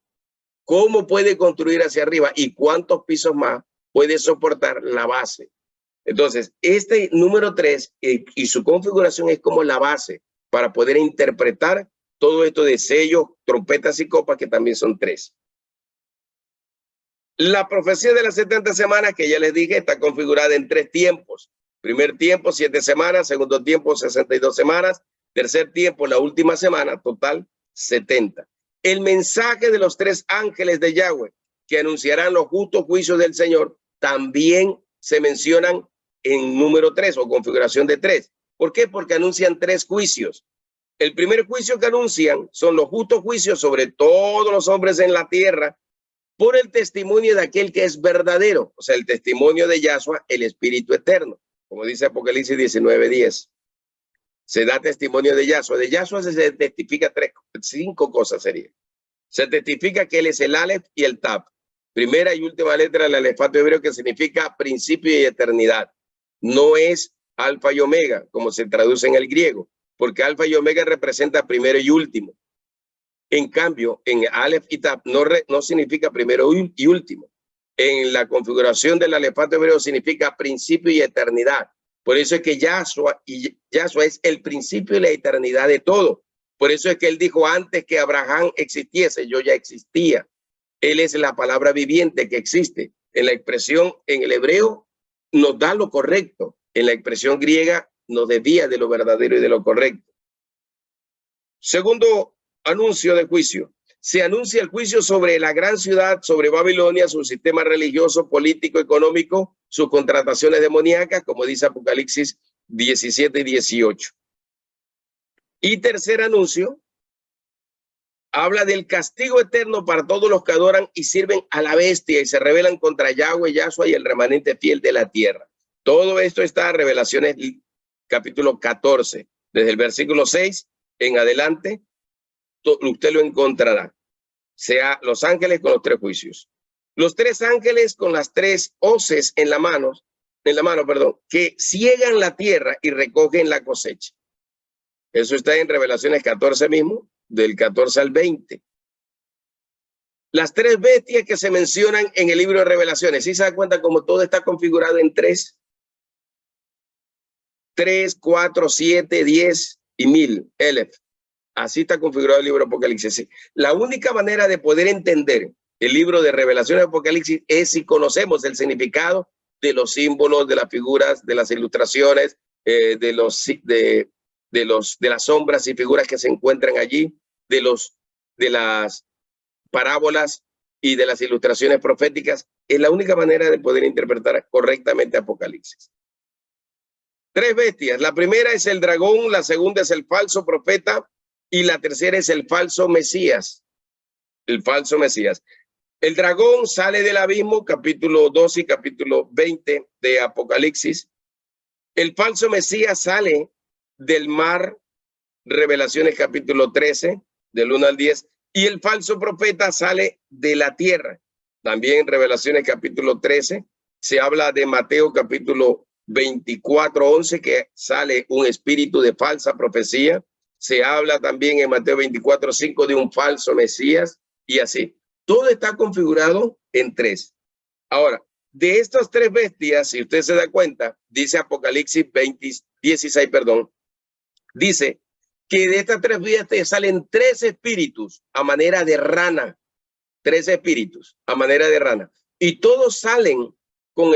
cómo puede construir hacia arriba y cuántos pisos más puede soportar la base. Entonces, este número 3 y su configuración es como la base para poder interpretar todo esto de sellos, trompetas y copas, que también son 3. La profecía de las 70 semanas, que ya les dije, está configurada en 3 tiempos. Primer tiempo, 7 semanas. Segundo tiempo, 62 semanas. Tercer tiempo, la última semana, total 70. El mensaje de los 3 ángeles de Yahweh que anunciarán los justos juicios del Señor también se mencionan en número 3 o configuración de 3. ¿Por qué? Porque anuncian 3 juicios. El primer juicio que anuncian son los justos juicios sobre todos los hombres en la tierra por el testimonio de aquel que es verdadero, o sea, el testimonio de Yahshua, el Espíritu Eterno, como dice Apocalipsis 19:10. Se da testimonio de Yahshua. De Yahshua se testifica 5 cosas sería. Se testifica que él es el Aleph y el Tab. Primera y última letra del alefato hebreo, que significa principio y eternidad. No es alfa y omega, como se traduce en el griego, porque alfa y omega representa primero y último. En cambio, en Aleph y Tab no significa primero y último. En la configuración del alefato hebreo significa principio y eternidad. Por eso es que Yahshua es el principio y la eternidad de todo. Por eso es que él dijo, antes que Abraham existiese, yo ya existía. Él es la palabra viviente que existe. En la expresión en el hebreo nos da lo correcto. En la expresión griega nos desvía de lo verdadero y de lo correcto. Segundo anuncio de juicio. Se anuncia el juicio sobre la gran ciudad, sobre Babilonia, su sistema religioso, político, económico, sus contrataciones demoníacas, como dice Apocalipsis 17 y 18. Y tercer anuncio, habla del castigo eterno para todos los que adoran y sirven a la bestia y se rebelan contra Yahweh, Yahshua y el remanente fiel de la tierra. Todo esto está en Revelaciones capítulo 14, desde el versículo 6 en adelante. Usted lo encontrará, sea los ángeles con los 3 juicios. Los 3 ángeles con las 3 hoces en la mano, que ciegan la tierra y recogen la cosecha. Eso está en Revelaciones 14 mismo, del 14 al 20. Las 3 bestias que se mencionan en el libro de Revelaciones, ¿sí se da cuenta cómo todo está configurado en 3? 3, 4, 7, 10 y 1000, Elef. Así está configurado el libro de Apocalipsis. La única manera de poder entender el libro de Revelaciones de Apocalipsis es si conocemos el significado de los símbolos, de las figuras, de las ilustraciones, de las sombras y figuras que se encuentran allí, de las parábolas y de las ilustraciones proféticas. Es la única manera de poder interpretar correctamente Apocalipsis. 3 bestias. La primera es el dragón, la segunda es el falso profeta y la tercera es el falso Mesías. El falso Mesías. El dragón sale del abismo, capítulo 12 y capítulo 20 de Apocalipsis. El falso Mesías sale del mar, Revelaciones capítulo 13. del 1 al 10. Y el falso profeta sale de la tierra. También en Revelaciones capítulo 13 se habla de Mateo capítulo 24, 11, que sale un espíritu de falsa profecía. Se habla también en Mateo 24, 5 de un falso Mesías y así. Todo está configurado en tres. Ahora, de estas tres bestias, si usted se da cuenta, dice Apocalipsis 16, dice que de estas tres bestias salen tres espíritus a manera de rana, tres espíritus a manera de rana, y todos salen con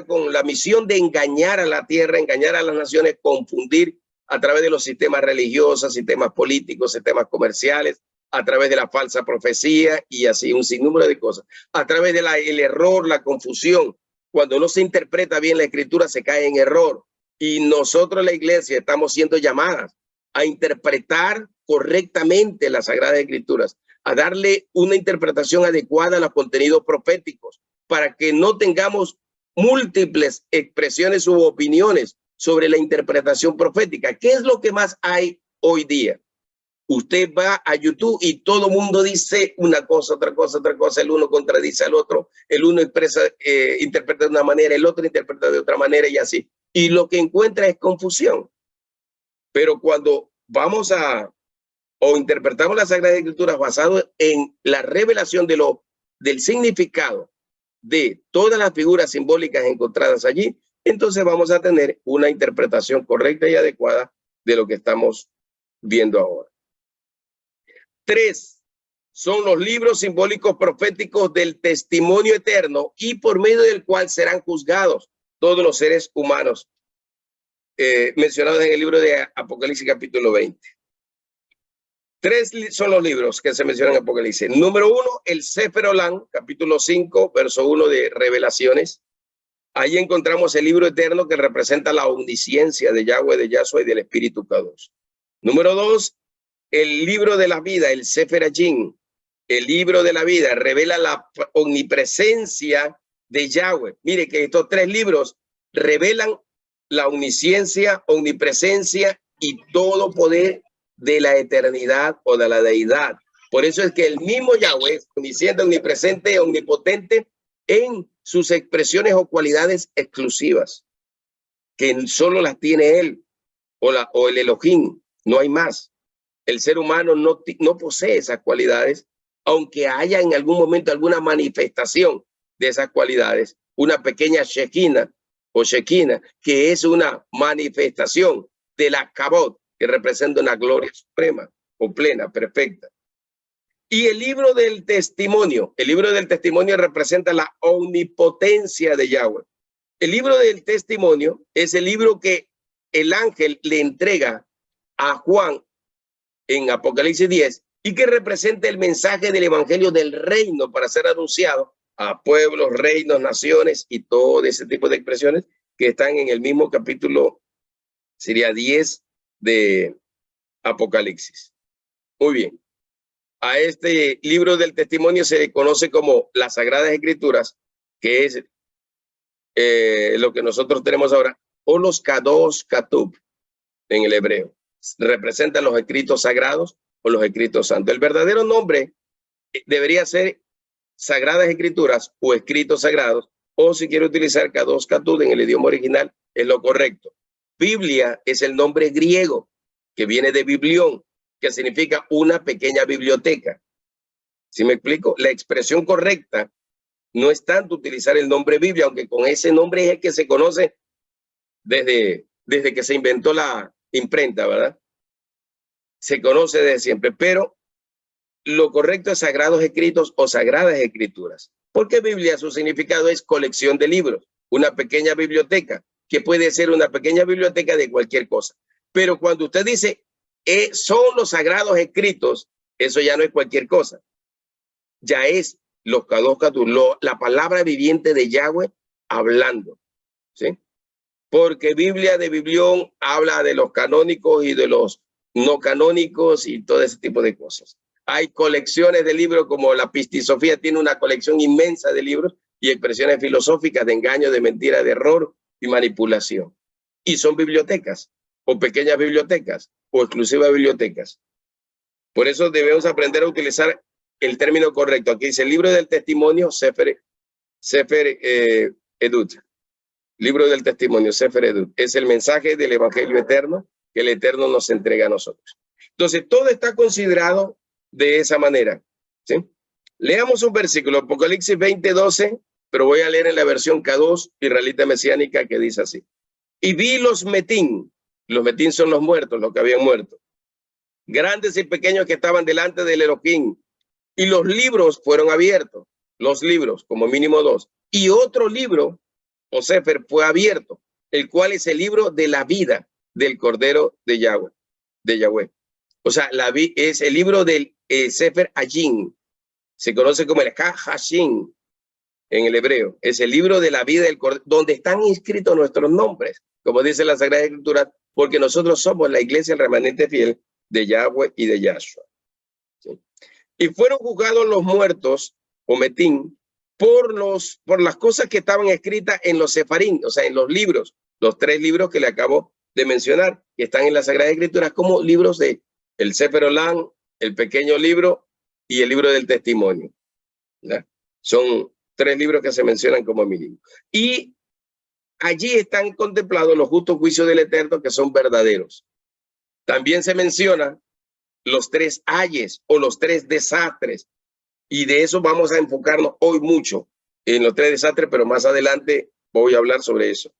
con la misión de engañar a la tierra, engañar a las naciones, confundir a través de los sistemas religiosos, sistemas políticos, sistemas comerciales, a través de la falsa profecía y así un sinnúmero de cosas, a través de el error, la confusión. Cuando no se interpreta bien la escritura se cae en error, y nosotros la iglesia estamos siendo llamadas a interpretar correctamente las Sagradas Escrituras, a darle una interpretación adecuada a los contenidos proféticos, para que no tengamos múltiples expresiones u opiniones sobre la interpretación profética. ¿Qué es lo que más hay hoy día? Usted va a YouTube y todo mundo dice una cosa, otra cosa, otra cosa. El uno contradice al otro. El uno interpreta de una manera, el otro interpreta de otra manera y así. Y lo que encuentra es confusión. Pero cuando vamos o interpretamos las Sagradas Escrituras basado en la revelación del significado de todas las figuras simbólicas encontradas allí, entonces vamos a tener una interpretación correcta y adecuada de lo que estamos viendo ahora. 3 son los libros simbólicos proféticos del testimonio eterno y por medio del cual serán juzgados todos los seres humanos mencionados en el libro de Apocalipsis capítulo 20. 3 son los libros que se mencionan en Apocalipsis. Número 1, el Sefer Olam, capítulo 5, verso 1 de Revelaciones. Ahí encontramos el libro eterno que representa la omnisciencia de Yahweh, de Yahshua y del Espíritu Kadosh. Número 2, el libro de la vida, el Sefer Ajin. El libro de la vida revela la omnipresencia de Yahweh. Mire que estos 3 libros revelan la omnisciencia, omnipresencia y todo poder de la eternidad o de la deidad. Por eso es que el mismo Yahweh es omnisciente, omnipresente, omnipotente en sus expresiones o cualidades exclusivas, que solo las tiene él o el Elohim, no hay más. El ser humano no posee esas cualidades, aunque haya en algún momento alguna manifestación de esas cualidades, una pequeña Shekinah o Shekinah, que es una manifestación de la Kabod, que representa una gloria suprema o plena, perfecta. Y el libro del testimonio representa la omnipotencia de Yahweh. El libro del testimonio es el libro que el ángel le entrega a Juan en Apocalipsis 10 y que representa el mensaje del evangelio del reino para ser anunciado a pueblos, reinos, naciones y todo ese tipo de expresiones que están en el mismo capítulo, sería 10 de Apocalipsis. Muy bien. A este libro del testimonio se le conoce como las Sagradas Escrituras, que es lo que nosotros tenemos ahora, o los Kadosh Katub en el hebreo. Representan los escritos sagrados o los escritos santos. El verdadero nombre debería ser Sagradas Escrituras o escritos sagrados, o si quiere utilizar Kadosh Katub en el idioma original, es lo correcto. Biblia es el nombre griego que viene de biblión, que significa una pequeña biblioteca. ¿Sí me explico? La expresión correcta no es tanto utilizar el nombre Biblia, aunque con ese nombre es el que se conoce desde que se inventó la imprenta, ¿verdad? Se conoce desde siempre, pero lo correcto es Sagrados Escritos o Sagradas Escrituras, porque Biblia, su significado es colección de libros, una pequeña biblioteca, que puede ser una pequeña biblioteca de cualquier cosa. Pero cuando usted dice son los Sagrados Escritos, eso ya no es cualquier cosa. Ya es los Kadosh Katub, la palabra viviente de Yahweh hablando, ¿sí? Porque Biblia de Biblión habla de los canónicos y de los no canónicos y todo ese tipo de cosas. Hay colecciones de libros, como la Pistisofía tiene una colección inmensa de libros y expresiones filosóficas de engaño, de mentira, de error y manipulación. Y son bibliotecas, o pequeñas bibliotecas, o exclusivas bibliotecas. Por eso debemos aprender a utilizar el término correcto. Aquí dice el libro del testimonio, Sefer Edut. Libro del testimonio, Sefer Edut. Es el mensaje del evangelio eterno que el Eterno nos entrega a nosotros. Entonces, todo está considerado de esa manera, ¿sí? Leamos un versículo, Apocalipsis 20:12, pero voy a leer en la versión K2, israelita mesiánica, que dice así. Y vi los metín son los muertos, los que habían muerto, grandes y pequeños que estaban delante del Elohim, y los libros fueron abiertos, los libros, como mínimo 2, y otro libro, o Sefer, fue abierto, el cual es el libro de la vida del Cordero de Yahweh. O sea, es el libro del Sefer Ajin, se conoce como el Hashim en el hebreo, es el libro de la vida del Cordero, donde están inscritos nuestros nombres, como dice la Sagrada Escritura, porque nosotros somos la iglesia, el remanente fiel de Yahweh y de Yahshua. ¿Sí? Y fueron juzgados los muertos, o metín, por las cosas que estaban escritas en los sefarín, o sea, en los libros, los 3 libros que le acabo de mencionar, que están en la Sagrada Escritura como libros de el Sefer Olam, el pequeño libro y el libro del testimonio. ¿Ya? Son 3 libros que se mencionan como mínimo. Y allí están contemplados los justos juicios del Eterno, que son verdaderos. También se menciona los 3 ayes o los 3 desastres. Y de eso vamos a enfocarnos hoy mucho en los 3 desastres, pero más adelante voy a hablar sobre eso.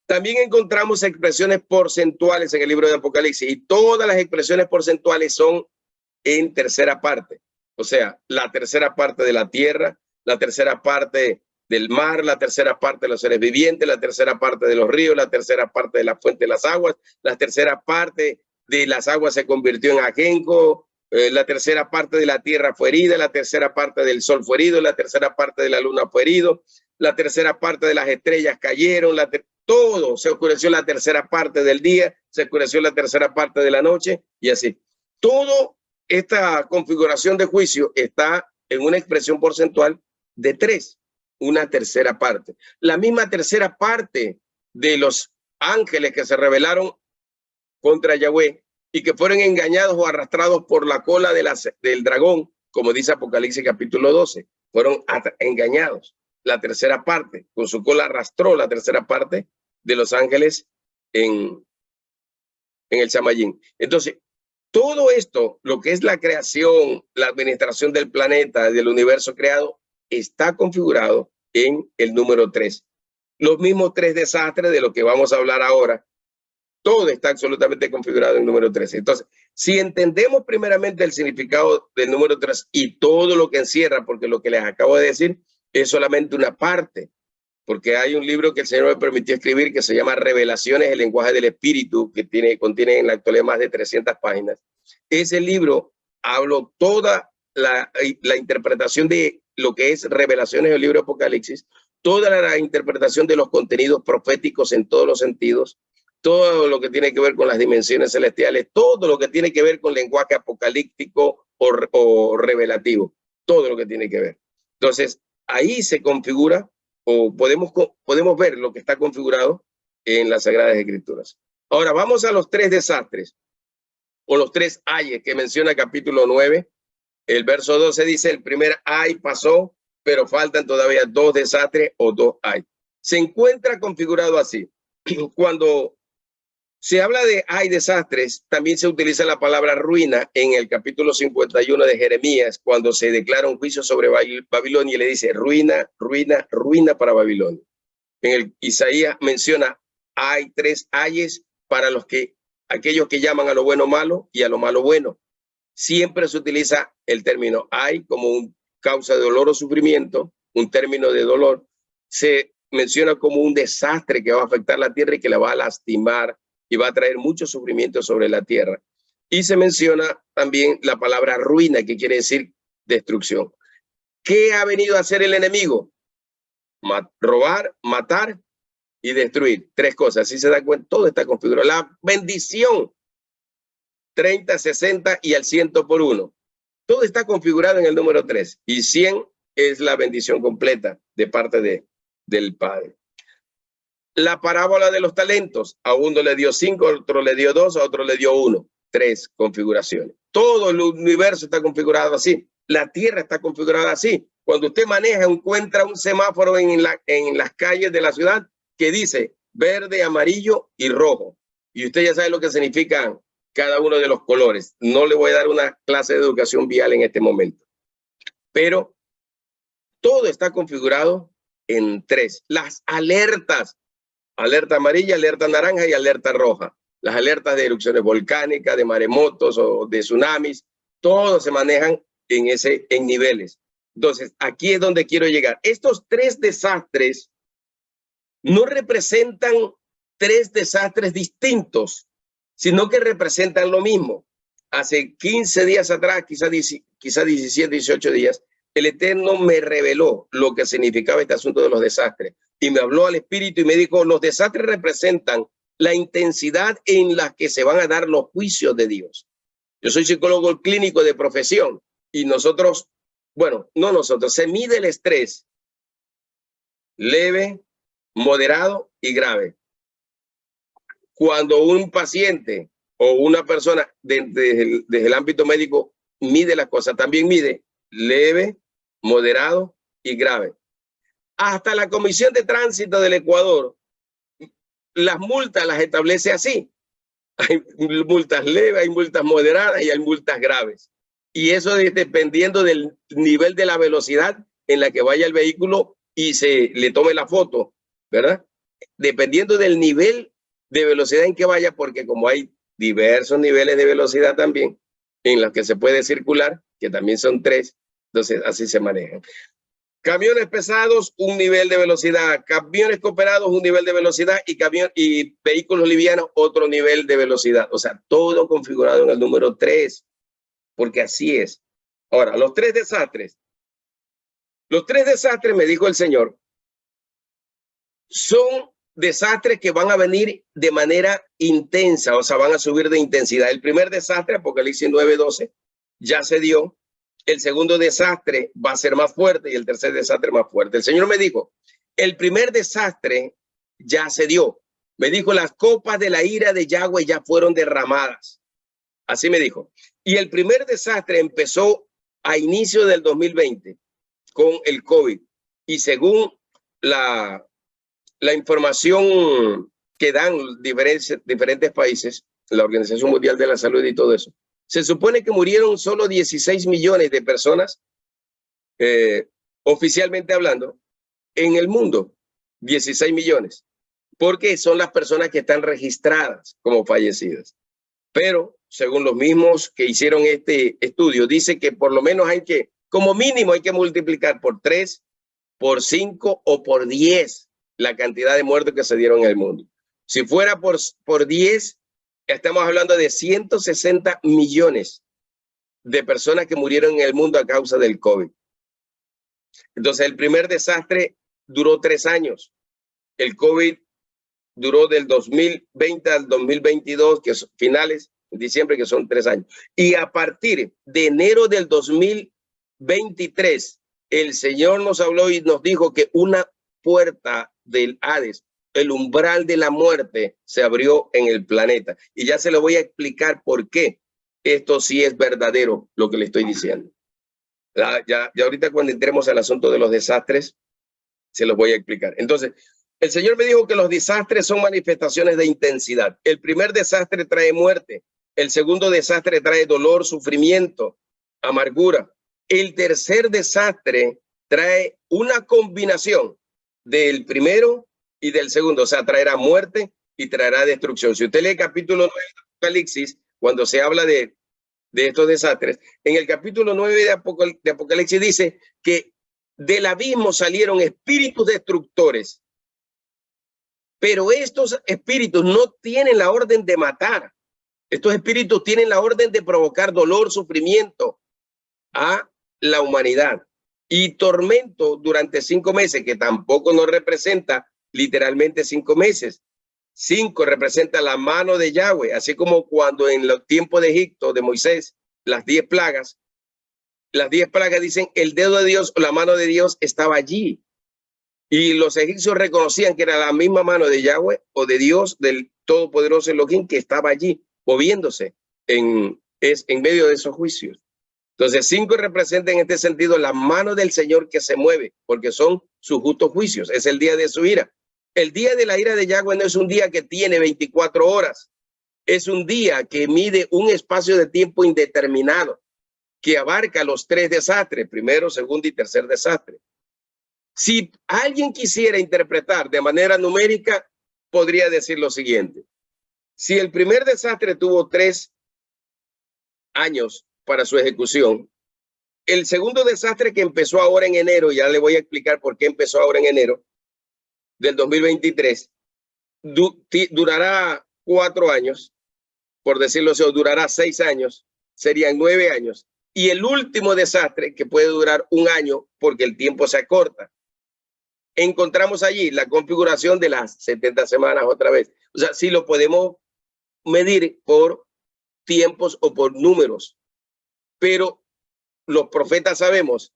También encontramos expresiones porcentuales en el libro de Apocalipsis, y todas las expresiones porcentuales son en tercera parte. O sea, la tercera parte de la tierra, la tercera parte del mar, la tercera parte de los seres vivientes, la tercera parte de los ríos, la tercera parte de la fuente de las aguas, la tercera parte de las aguas se convirtió en ajenco, la tercera parte de la tierra fue herida, la tercera parte del sol fue herido, la tercera parte de la luna fue herido, la tercera parte de las estrellas cayeron, todo se oscureció, la tercera parte del día, se oscureció la tercera parte de la noche, y así. Todo esta configuración de juicio está en una expresión porcentual de 3, una tercera parte. La misma tercera parte de los ángeles que se rebelaron contra Yahweh y que fueron engañados o arrastrados por la cola del dragón, como dice Apocalipsis capítulo 12, fueron engañados. La tercera parte, con su cola arrastró la tercera parte de los ángeles en el Shamayim. Entonces, todo esto, lo que es la creación, la administración del planeta, del universo creado, está configurado en el número 3. Los mismos 3 desastres de lo que vamos a hablar ahora, todo está absolutamente configurado en el número 3. Entonces, si entendemos primeramente el significado del número 3 y todo lo que encierra, porque lo que les acabo de decir es solamente una parte, porque hay un libro que el Señor me permitió escribir que se llama Revelaciones, el lenguaje del Espíritu, que contiene en la actualidad más de 300 páginas. Ese libro habló toda la interpretación de lo que es Revelaciones del libro de Apocalipsis, toda la interpretación de los contenidos proféticos en todos los sentidos, todo lo que tiene que ver con las dimensiones celestiales, todo lo que tiene que ver con lenguaje apocalíptico o revelativo, todo lo que tiene que ver. Entonces, ahí se configura o podemos ver lo que está configurado en las Sagradas Escrituras. Ahora vamos a los 3 desastres o los 3 ayes que menciona capítulo 9. El verso 12 dice, el primer ay pasó, pero faltan todavía 2 desastres o 2 ay. Se encuentra configurado así. Cuando se habla de hay desastres, también se utiliza la palabra ruina en el capítulo 51 de Jeremías, cuando se declara un juicio sobre Babilonia y le dice ruina, ruina, ruina para Babilonia. En el Isaías menciona hay 3 ayes para aquellos que llaman a lo bueno malo y a lo malo bueno. Siempre se utiliza el término hay como un causa de dolor o sufrimiento, un término de dolor. Se menciona como un desastre que va a afectar la tierra y que la va a lastimar y va a traer mucho sufrimiento sobre la tierra. Y se menciona también la palabra ruina, que quiere decir destrucción. ¿Qué ha venido a hacer el enemigo? Robar, matar y destruir. 3 cosas. Así se da cuenta, todo está configurado. La bendición, 30, 60 y al 100 por 1. Todo está configurado en el número 3. Y 100 es la bendición completa de parte del Padre. La parábola de los talentos, a uno le dio 5, a otro le dio 2, a otro le dio 1. tres configuraciones. Todo el universo está configurado así. La Tierra está configurada así. Cuando usted maneja, encuentra un semáforo en las calles de la ciudad que dice verde, amarillo y rojo. Y usted ya sabe lo que significan cada uno de los colores. No le voy a dar una clase de educación vial en este momento. Pero todo está configurado en tres. Las alertas: alerta amarilla, alerta naranja y alerta roja. Las alertas de erupciones volcánicas, de maremotos o de tsunamis, todos se manejan en niveles. Entonces, aquí es donde quiero llegar. Estos tres desastres no representan tres desastres distintos, sino que representan lo mismo. Hace 15 días atrás, quizá 17, 18 días, el Eterno me reveló lo que significaba este asunto de los desastres y me habló al espíritu y me dijo: los desastres representan la intensidad en la que se van a dar los juicios de Dios. Yo soy psicólogo clínico de profesión y nosotros, bueno, no nosotros, se mide el estrés leve, moderado y grave. Cuando un paciente o una persona desde el ámbito médico mide las cosas, también mide leve, moderado y grave. Hasta la Comisión de Tránsito del Ecuador las multas las establece así. Hay multas leves, hay multas moderadas y hay multas graves. Y eso es dependiendo del nivel de la velocidad en la que vaya el vehículo y se le tome la foto, ¿verdad? Dependiendo del nivel de velocidad en que vaya, porque como hay diversos niveles de velocidad también en los que se puede circular, que también son tres, entonces así se manejan. Camiones pesados, un nivel de velocidad. Camiones cooperados, un nivel de velocidad. Y vehículos livianos, otro nivel de velocidad. O sea, todo configurado en el número 3, porque así es. Ahora, los tres desastres. Los tres desastres, me dijo el Señor, son desastres que van a venir de manera intensa, o sea, van a subir de intensidad. El primer desastre, Apocalipsis 9:12, ya se dio. El segundo desastre va a ser más fuerte y el tercer desastre más fuerte. El Señor me dijo: el primer desastre ya se dio. Me dijo: las copas de la ira de Yahweh ya fueron derramadas. Así me dijo. Y el primer desastre empezó a inicio del 2020 con el COVID. Y según la información que dan diferentes países, la Organización Mundial de la Salud y todo eso, se supone que murieron solo 16 millones de personas, oficialmente hablando, en el mundo. 16 millones. Porque son las personas que están registradas como fallecidas. Pero, según los mismos que hicieron este estudio, dice que por lo menos hay que, como mínimo, hay que multiplicar por 3, por 5 o por 10 la cantidad de muertos que se dieron en el mundo. Si fuera por 10, estamos hablando de 160 millones de personas que murieron en el mundo a causa del COVID. Entonces, el primer desastre duró 3 años. El COVID duró del 2020 al 2022, que son finales de diciembre, que son 3 años. Y a partir de enero del 2023, el Señor nos habló y nos dijo que una puerta del Hades, el umbral de la muerte, se abrió en el planeta. Y ya se lo voy a explicar por qué esto sí es verdadero, lo que le estoy diciendo. Ya ahorita cuando entremos al asunto de los desastres, se los voy a explicar. Entonces, el Señor me dijo que los desastres son manifestaciones de intensidad. El primer desastre trae muerte. El segundo desastre trae dolor, sufrimiento, amargura. El tercer desastre trae una combinación del primero y del segundo. O sea, traerá muerte y traerá destrucción. Si usted lee el capítulo 9 de Apocalipsis, cuando se habla de estos desastres, en el capítulo 9 de Apocalipsis dice que del abismo salieron espíritus destructores. Pero estos espíritus no tienen la orden de matar. Estos espíritus tienen la orden de provocar dolor, sufrimiento a la humanidad y tormento durante 5 meses, que tampoco nos representa literalmente 5 meses. 5 representa la mano de Yahweh, así como cuando en los tiempos de Egipto, de Moisés, las 10 plagas dicen el dedo de Dios o la mano de Dios estaba allí. Y los egipcios reconocían que era la misma mano de Yahweh o de Dios, del todopoderoso Elohim, que estaba allí moviéndose. es en medio de esos juicios. Entonces, 5 representa en este sentido la mano del Señor que se mueve, porque son sus justos juicios. Es el día de su ira. El día de la ira de Yahweh no es un día que tiene 24 horas. Es un día que mide un espacio de tiempo indeterminado, que abarca los 3 desastres, primero, segundo y tercer desastre. Si alguien quisiera interpretar de manera numérica, podría decir lo siguiente. Si el primer desastre tuvo 3 años para su ejecución, el segundo desastre que empezó ahora en enero, ya le voy a explicar por qué empezó ahora en enero del 2023, durará 4 años, por decirlo así, o durará 6 años, serían 9 años. Y el último desastre, que puede durar 1 año porque el tiempo se acorta. Encontramos allí la configuración de las 70 semanas otra vez. O sea, si lo podemos medir por tiempos o por números. Pero los profetas sabemos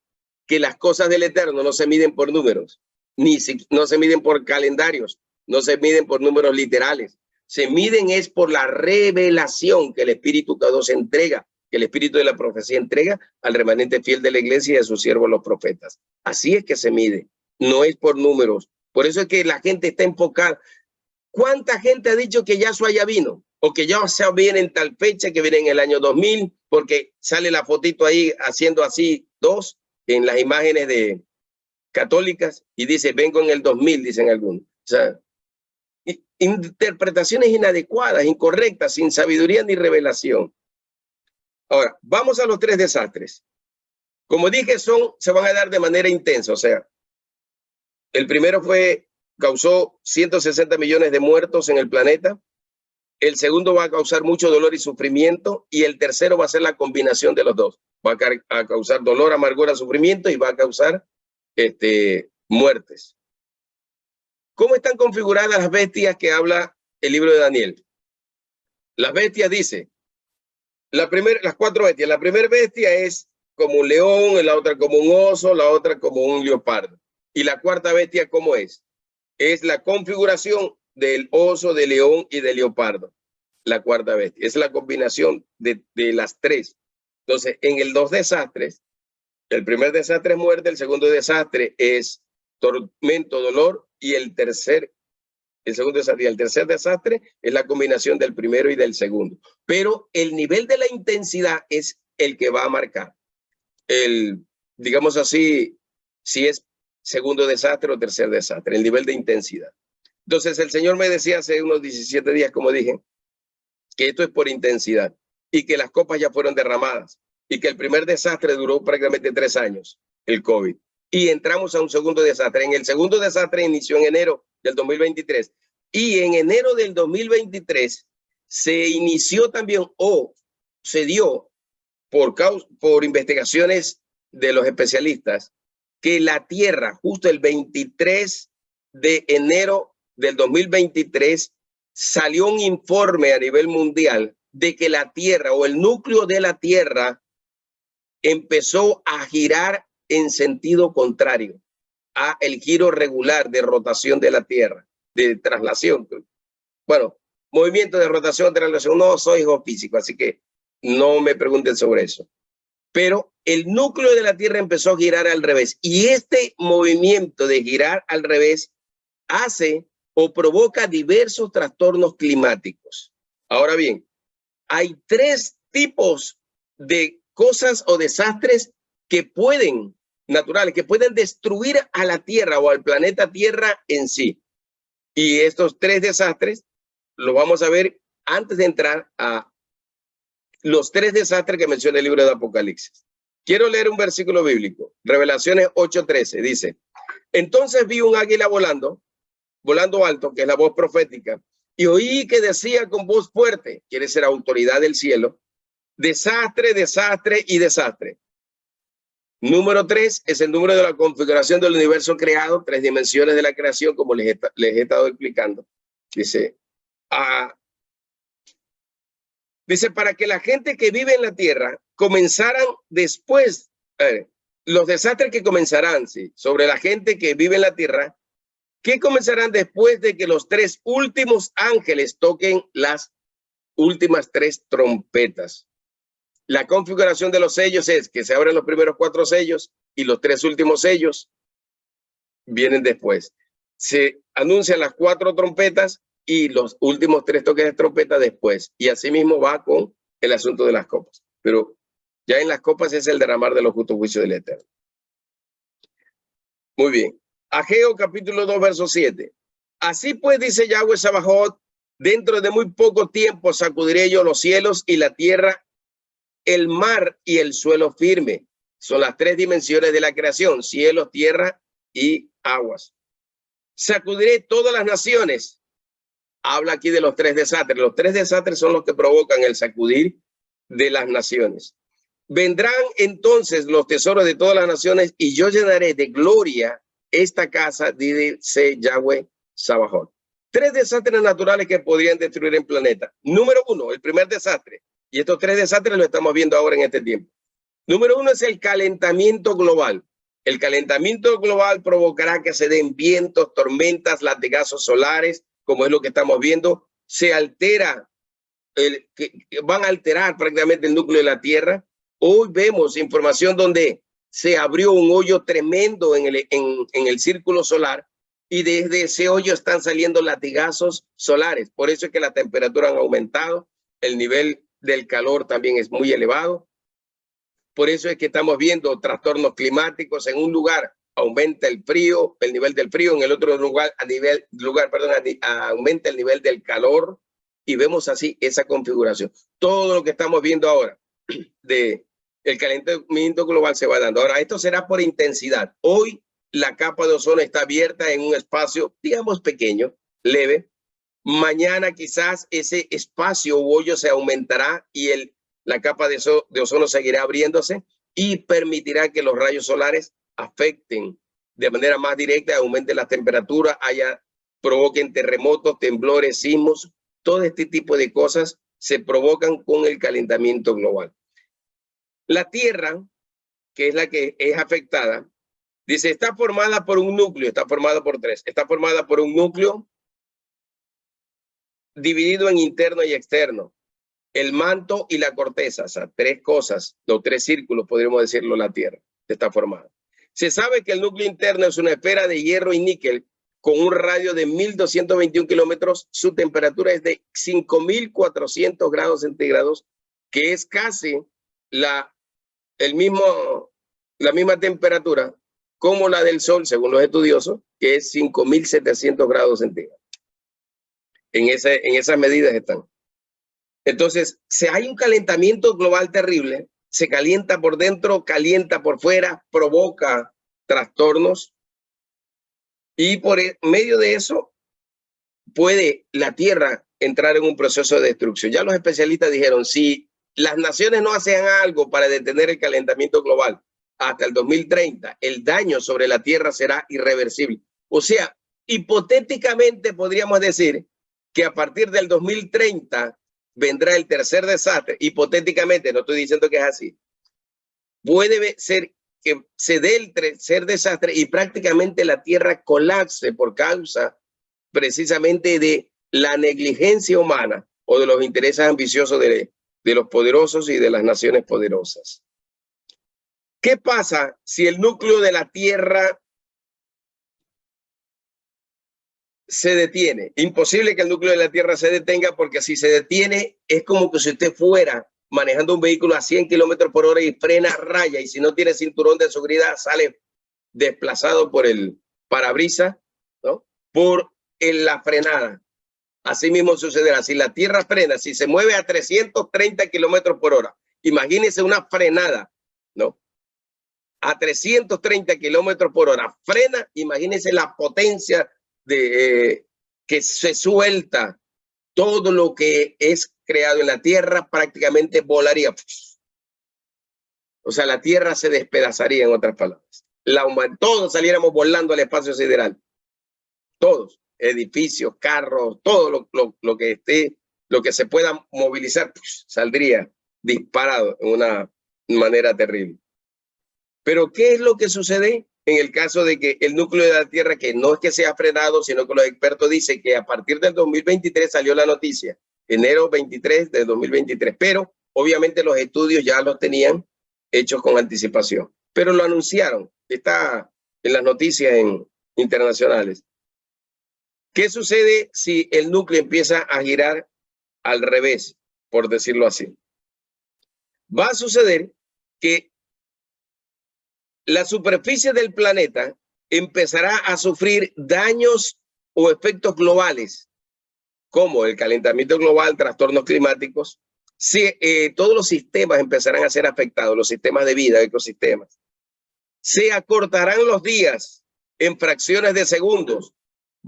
que las cosas del Eterno no se miden por números, no se miden por calendarios, no se miden por números literales. Se miden es por la revelación que el Espíritu Cadoso entrega, que el Espíritu de la profecía entrega al remanente fiel de la iglesia y a sus siervos los profetas. Así es que se mide, no es por números. Por eso es que la gente está enfocada. ¿Cuánta gente ha dicho que Yahshua ya vino? O que Yahshua viene en tal fecha, que viene en el año 2000, porque sale la fotito ahí haciendo así 2 en las imágenes de católicas y dice, vengo en el 2000, dicen algunos. O sea, interpretaciones inadecuadas, incorrectas, sin sabiduría ni revelación. Ahora, vamos a los 3 desastres. Como dije, se van a dar de manera intensa. O sea, el primero causó 160 millones de muertos en el planeta. El segundo va a causar mucho dolor y sufrimiento. Y el tercero va a ser la combinación de los dos. Va a causar dolor, amargura, sufrimiento y va a causar muertes. ¿Cómo están configuradas las bestias que habla el libro de Daniel? Las bestias dice, las 4 bestias. La primera bestia es como un león, la otra como un oso, la otra como un leopardo. Y la cuarta bestia, ¿cómo es? Es la configuración del oso, del león y del leopardo. La cuarta bestia. Es la combinación de las 3. Entonces, en el 2 desastres, el primer desastre es muerte, el segundo desastre es tormento, dolor, y el tercer desastre es la combinación del primero y del segundo. Pero el nivel de la intensidad es el que va a marcar digamos así, si es segundo desastre o tercer desastre, el nivel de intensidad. Entonces el Señor me decía hace unos 17 días, como dije, que esto es por intensidad y que las copas ya fueron derramadas y que el primer desastre duró prácticamente 3 años, el COVID. Y entramos a un segundo desastre. En el segundo desastre inició en enero del 2023 y en enero del 2023 se inició también se dio por investigaciones de los especialistas que la Tierra, justo el 23 de enero del 2023, salió un informe a nivel mundial de que la Tierra o el núcleo de la Tierra empezó a girar en sentido contrario a el giro regular de rotación de la Tierra, de traslación. Bueno, movimiento de rotación, traslación, no soy geofísico, así que no me pregunten sobre eso. Pero el núcleo de la Tierra empezó a girar al revés. Y este movimiento de girar al revés hace o provoca diversos trastornos climáticos. Ahora bien, hay 3 tipos de cosas o desastres naturales, que pueden destruir a la Tierra o al planeta Tierra en sí. Y estos 3 desastres los vamos a ver antes de entrar a los 3 desastres que menciona el libro de Apocalipsis. Quiero leer un versículo bíblico. Revelaciones 8:13 dice, entonces vi un águila volando alto, que es la voz profética, y oí que decía con voz fuerte, quiere ser autoridad del cielo, desastre, desastre y desastre. Número 3 es el número de la configuración del universo creado, 3 dimensiones de la creación, como les he estado explicando. Dice, para que la gente que vive en la tierra comenzaran después, los desastres que comenzarán, sí, sobre la gente que vive en la tierra, que comenzarán después de que los 3 últimos ángeles toquen las últimas 3 trompetas. La configuración de los sellos es que se abren los primeros 4 sellos y los 3 últimos sellos vienen después. Se anuncian las 4 trompetas y los últimos 3 toques de trompeta después. Y así mismo va con el asunto de las copas. Pero ya en las copas es el derramar de los justos juicios del Eterno. Muy bien. Ageo capítulo 2, verso 7. Así pues, dice Yahweh Sabaoth, dentro de muy poco tiempo sacudiré yo los cielos y la tierra, el mar y el suelo firme. Son las 3 dimensiones de la creación: cielos, tierra y aguas. Sacudiré todas las naciones. Habla aquí de los 3 desastres. Los 3 desastres son los que provocan el sacudir de las naciones. Vendrán entonces los tesoros de todas las naciones y yo llenaré de gloria esta casa, dice Yahweh Sabaoth. 3 desastres naturales que podrían destruir el planeta. Número 1, el primer desastre. Y estos 3 desastres lo estamos viendo ahora en este tiempo. Número 1 es el calentamiento global. El calentamiento global provocará que se den vientos, tormentas, latigazos solares, como es lo que estamos viendo. Se altera, van a alterar prácticamente el núcleo de la Tierra. Hoy vemos información donde se abrió un hoyo tremendo en el círculo solar y desde ese hoyo están saliendo latigazos solares. Por eso es que la temperatura ha aumentado, el nivel del calor también es muy elevado. Por eso es que estamos viendo trastornos climáticos. En un lugar aumenta el frío, el nivel del frío, en el otro lugar, aumenta el nivel del calor y vemos así esa configuración. Todo lo que estamos viendo ahora de el calentamiento global se va dando. Ahora, esto será por intensidad. Hoy la capa de ozono está abierta en un espacio, digamos, pequeño, leve. Mañana quizás ese espacio u hoyo se aumentará y la capa de ozono seguirá abriéndose y permitirá que los rayos solares afecten de manera más directa, aumenten las temperaturas, provoquen terremotos, temblores, sismos. Todo este tipo de cosas se provocan con el calentamiento global. La Tierra, que es la que es afectada, dice, está formada por un núcleo, está formada por 3. Está formada por un núcleo dividido en interno y externo, el manto y la corteza, o sea, 3 cosas, los 3 círculos, podríamos decirlo, la Tierra está formada. Se sabe que el núcleo interno es una esfera de hierro y níquel con un radio de 1.221 kilómetros. Su temperatura es de 5.400 grados centígrados, que es casi la misma temperatura como la del Sol, según los estudiosos, que es 5.700 grados centígrados. En esas medidas están. Entonces, si hay un calentamiento global terrible, se calienta por dentro, calienta por fuera, provoca trastornos y por medio de eso puede la Tierra entrar en un proceso de destrucción. Ya los especialistas dijeron, si las naciones no hacen algo para detener el calentamiento global hasta el 2030, el daño sobre la Tierra será irreversible. O sea, hipotéticamente podríamos decir que a partir del 2030 vendrá el tercer desastre. Hipotéticamente, no estoy diciendo que es así. Puede ser que se dé el tercer desastre y prácticamente la Tierra colapse por causa precisamente de la negligencia humana o de los intereses ambiciosos de los poderosos y de las naciones poderosas. ¿Qué pasa si el núcleo de la Tierra se detiene? Imposible que el núcleo de la Tierra se detenga, porque si se detiene es como que si usted fuera manejando un vehículo a 100 kilómetros por hora y frena, raya, y si no tiene cinturón de seguridad sale desplazado por el parabrisas, ¿no? Por la frenada. Así mismo sucederá. Si la Tierra frena, si se mueve a 330 kilómetros por hora, imagínese una frenada, ¿no? A 330 kilómetros por hora, frena, imagínese la potencia de que se suelta. Todo lo que es creado en la Tierra prácticamente volaría. O sea, la Tierra se despedazaría, en otras palabras. Todos saliéramos volando al espacio sideral. Todos, edificios, carros, todo lo que esté, lo que se pueda movilizar, saldría disparado en una manera terrible. Pero ¿qué es lo que sucede en el caso de que el núcleo de la Tierra, que no es que sea frenado, sino que los expertos dicen que a partir del 2023 salió la noticia enero 23 de 2023, pero obviamente los estudios ya los tenían hechos con anticipación, pero lo anunciaron, está en las noticias internacionales. ¿Qué sucede si el núcleo empieza a girar al revés, por decirlo así? Va a suceder que la superficie del planeta empezará a sufrir daños o efectos globales, como el calentamiento global, trastornos climáticos. Todos los sistemas empezarán a ser afectados, los sistemas de vida, ecosistemas. Se acortarán los días en fracciones de segundos.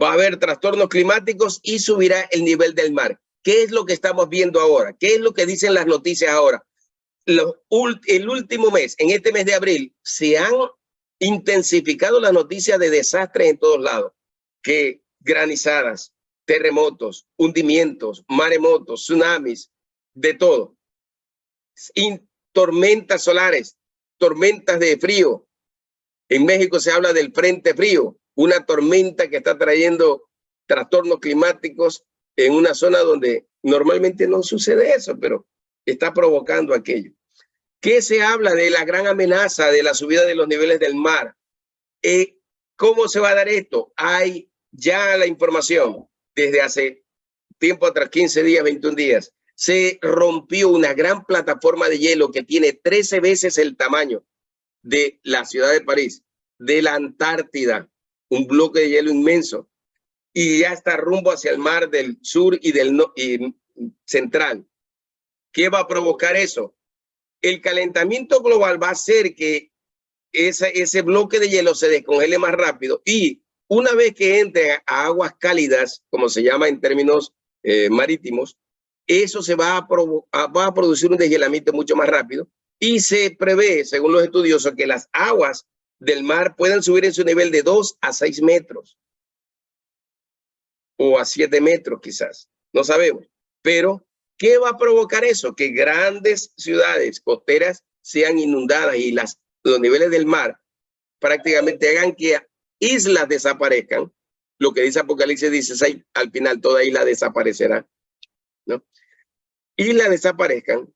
Va a haber trastornos climáticos y subirá el nivel del mar. ¿Qué es lo que estamos viendo ahora? ¿Qué es lo que dicen las noticias ahora? El último mes, en este mes de abril, se han intensificado las noticias de desastres en todos lados, que granizadas, terremotos, hundimientos, maremotos, tsunamis, de todo. Tormentas solares, tormentas de frío. En México se habla del frente frío, una tormenta que está trayendo trastornos climáticos en una zona donde normalmente no sucede eso, pero está provocando aquello. ¿Qué se habla de la gran amenaza de la subida de los niveles del mar? ¿Cómo se va a dar esto? Hay ya la información desde hace tiempo atrás, 15 días, 21 días. Se rompió una gran plataforma de hielo que tiene 13 veces el tamaño de la ciudad de París, de la Antártida, un bloque de hielo inmenso, y ya está rumbo hacia el mar del sur y del central. ¿Qué va a provocar eso? El calentamiento global va a hacer que ese bloque de hielo se descongele más rápido, y una vez que entre a aguas cálidas, como se llama en términos marítimos, eso se va a producir un deshielamiento mucho más rápido, y se prevé, según los estudiosos, que las aguas del mar puedan subir en su nivel de 2 a 6 metros o a 7 metros quizás, no sabemos. Pero ¿qué va a provocar eso? Que grandes ciudades costeras sean inundadas y los niveles del mar prácticamente hagan que islas desaparezcan. Lo que dice Apocalipsis 16, al final toda isla desaparecerá, ¿no? Islas desaparezcan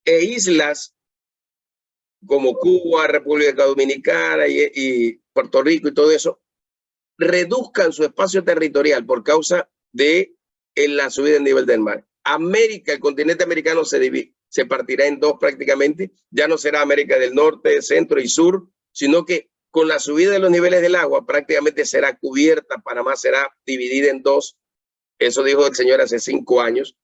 e islas como Cuba, República Dominicana y Puerto Rico y todo eso reduzcan su espacio territorial por causa de la subida del nivel del mar. América, el continente americano se partirá en dos prácticamente. Ya no será América del Norte, Centro y Sur, sino que con la subida de los niveles del agua prácticamente será cubierta. Panamá será dividida en dos. Eso dijo el señor hace 5 años.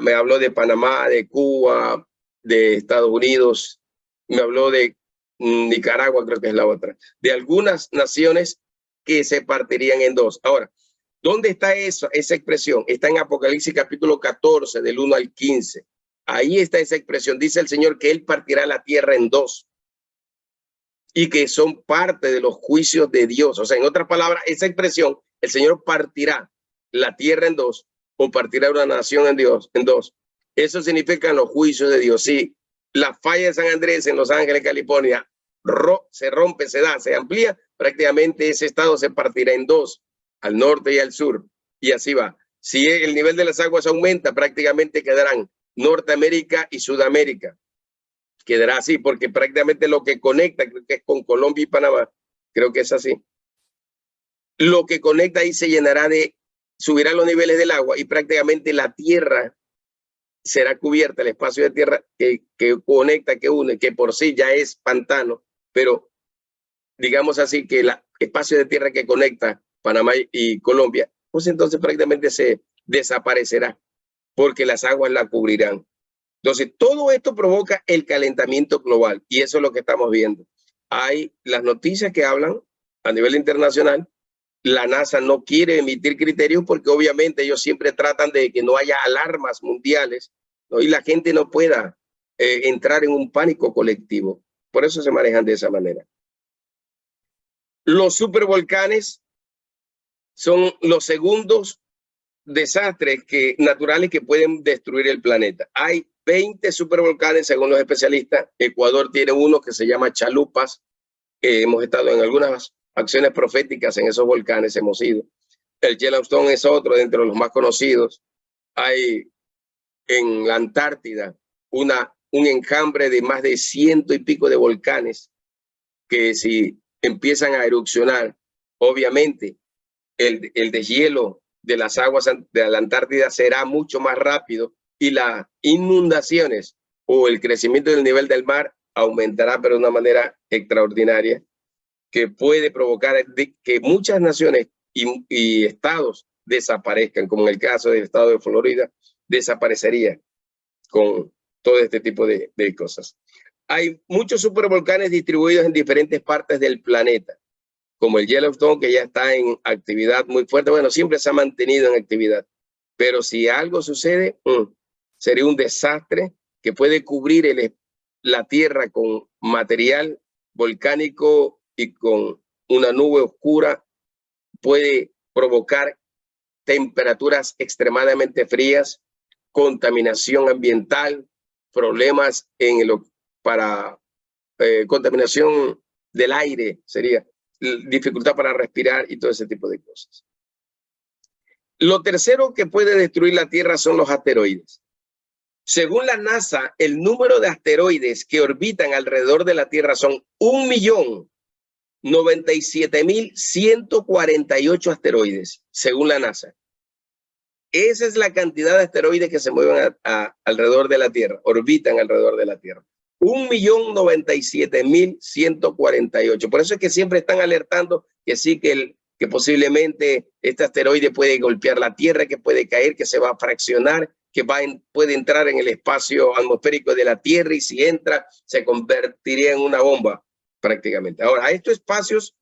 Me habló de Panamá, de Cuba, de Estados Unidos. Me habló de Nicaragua, creo que es la otra. De algunas naciones que se partirían en dos. Ahora, ¿dónde está esa expresión? Está en Apocalipsis capítulo 14, del 1 al 15. Ahí está esa expresión. Dice el Señor que Él partirá la tierra en dos y que son parte de los juicios de Dios. O sea, en otras palabras, esa expresión, el Señor partirá la tierra en dos o partirá una nación en dos. Eso significa los juicios de Dios. Si la falla de San Andrés en Los Ángeles, California, se rompe, se amplía, prácticamente ese estado se partirá en dos, al norte y al sur, y así va. Si el nivel de las aguas aumenta, prácticamente quedarán Norteamérica y Sudamérica. Quedará así, porque prácticamente lo que conecta, creo que es con Colombia y Panamá, creo que es así. Lo que conecta ahí se llenará subirá los niveles del agua, y prácticamente la tierra será cubierta, el espacio de tierra que conecta, que une, que por sí ya es pantano, pero digamos así que el espacio de tierra que conecta Panamá y Colombia, pues entonces prácticamente se desaparecerá porque las aguas la cubrirán. Entonces todo esto provoca el calentamiento global, y eso es lo que estamos viendo. Hay las noticias que hablan a nivel internacional. La NASA no quiere emitir criterios porque obviamente ellos siempre tratan de que no haya alarmas mundiales, ¿no? Y la gente no pueda entrar en un pánico colectivo. Por eso se manejan de esa manera. Los supervolcanes son los segundos desastres naturales que pueden destruir el planeta. Hay 20 supervolcanes según los especialistas. Ecuador tiene uno que se llama Chalupas. Hemos estado en algunas acciones proféticas en esos volcanes, hemos ido. El Yellowstone es otro de entre los más conocidos. Hay en la Antártida un enjambre de más de 100 y pico de volcanes que si empiezan a erupcionar, obviamente el deshielo de las aguas de la Antártida será mucho más rápido y las inundaciones o el crecimiento del nivel del mar aumentará pero de una manera extraordinaria que puede provocar que muchas naciones y estados desaparezcan, como en el caso del estado de Florida, desaparecería con todo este tipo de cosas. Hay muchos supervolcanes distribuidos en diferentes partes del planeta, como el Yellowstone, que ya está en actividad muy fuerte. Bueno, siempre se ha mantenido en actividad, pero si algo sucede, sería un desastre que puede cubrir la Tierra con material volcánico y con una nube oscura, puede provocar temperaturas extremadamente frías, contaminación ambiental, problemas para contaminación del aire, sería dificultad para respirar y todo ese tipo de cosas. Lo tercero que puede destruir la Tierra son los asteroides. Según la NASA, el número de asteroides que orbitan alrededor de la Tierra son 1.097.148 asteroides, según la NASA. Esa es la cantidad de asteroides que se mueven alrededor de la Tierra, orbitan alrededor de la Tierra. 1.097.148. Por eso es que siempre están alertando que sí, que posiblemente este asteroide puede golpear la Tierra, que puede caer, que se va a fraccionar, que puede entrar en el espacio atmosférico de la Tierra y si entra se convertiría en una bomba prácticamente. Ahora, a estos espacios,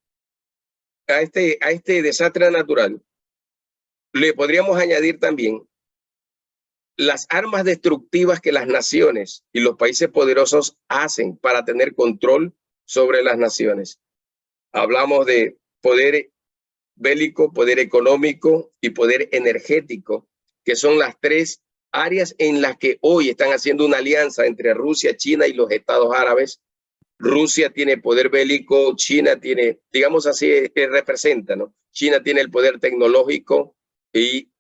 a este desastre natural, le podríamos añadir también las armas destructivas que las naciones y los países poderosos hacen para tener control sobre las naciones. Hablamos de poder bélico, poder económico y poder energético, que son las tres áreas en las que hoy están haciendo una alianza entre Rusia, China y los Estados Árabes. Rusia tiene poder bélico, China tiene, digamos así, que representa, ¿no? China tiene el poder tecnológico y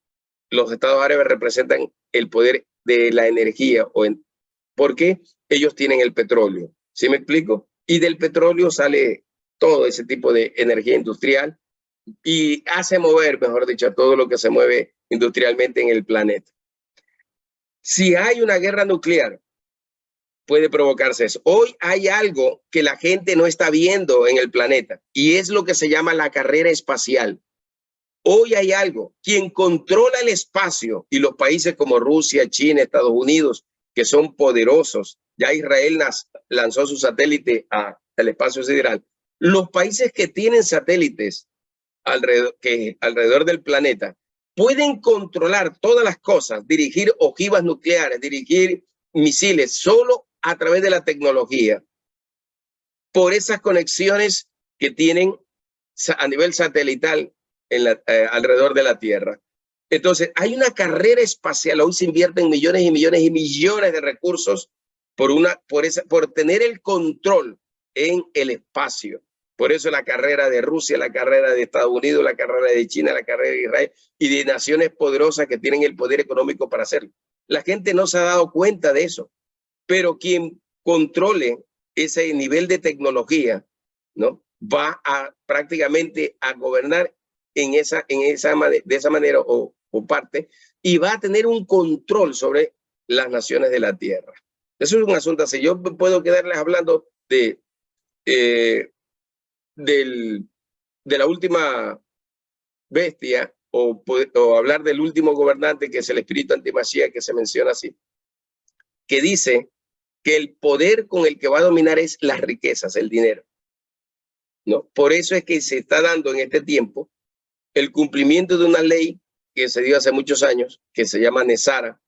los Estados Árabes representan el poder de la energía. Porque ellos tienen el petróleo, ¿sí me explico? Y del petróleo sale todo ese tipo de energía industrial y hace mover, mejor dicho, todo lo que se mueve industrialmente en el planeta. Si hay una guerra nuclear, puede provocarse eso. Hoy hay algo que la gente no está viendo en el planeta y es lo que se llama la carrera espacial. Hoy hay algo, quien controla el espacio y los países como Rusia, China, Estados Unidos, que son poderosos, ya Israel lanzó su satélite al espacio sideral. Los países que tienen satélites alrededor del planeta pueden controlar todas las cosas, dirigir ojivas nucleares, dirigir misiles, solo a través de la tecnología, por esas conexiones que tienen a nivel satelital alrededor de la Tierra. Entonces, hay una carrera espacial. Hoy se invierten millones y millones y millones de recursos por tener el control en el espacio. Por eso la carrera de Rusia, la carrera de Estados Unidos, la carrera de China, la carrera de Israel y de naciones poderosas que tienen el poder económico para hacerlo. La gente no se ha dado cuenta de eso, pero quien controle ese nivel de tecnología, ¿no? Va prácticamente a gobernar de esa manera o parte, y va a tener un control sobre las naciones de la Tierra. Eso es un asunto así. Yo puedo quedarles hablando de la última bestia o hablar del último gobernante, que es el espíritu antimasía, que se menciona así, que dice que el poder con el que va a dominar es las riquezas, el dinero, ¿no? Por eso es que se está dando en este tiempo el cumplimiento de una ley que se dio hace muchos años, que se llama NESARA,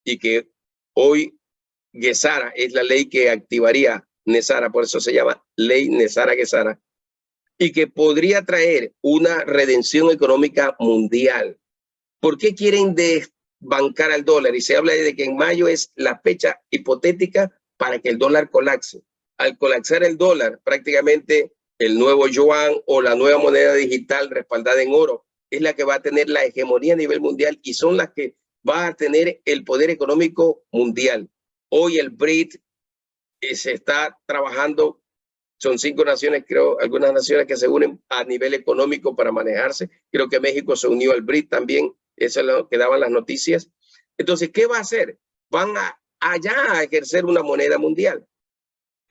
y que hoy GESARA es la ley que activaría NESARA, por eso se llama ley NESARA-GESARA, y que podría traer una redención económica mundial. ¿Por qué quieren desbancar al dólar? Y se habla de que en mayo es la fecha hipotética para que el dólar colapse. Al colapsar el dólar, prácticamente el nuevo yuan o la nueva moneda digital respaldada en oro es la que va a tener la hegemonía a nivel mundial y son las que va a tener el poder económico mundial. Hoy el BRIC se está trabajando, son 5 naciones, creo, algunas naciones que se unen a nivel económico para manejarse. Creo que México se unió al BRIC también, eso es lo que daban las noticias. Entonces, ¿qué va a hacer? Van allá a ejercer una moneda mundial.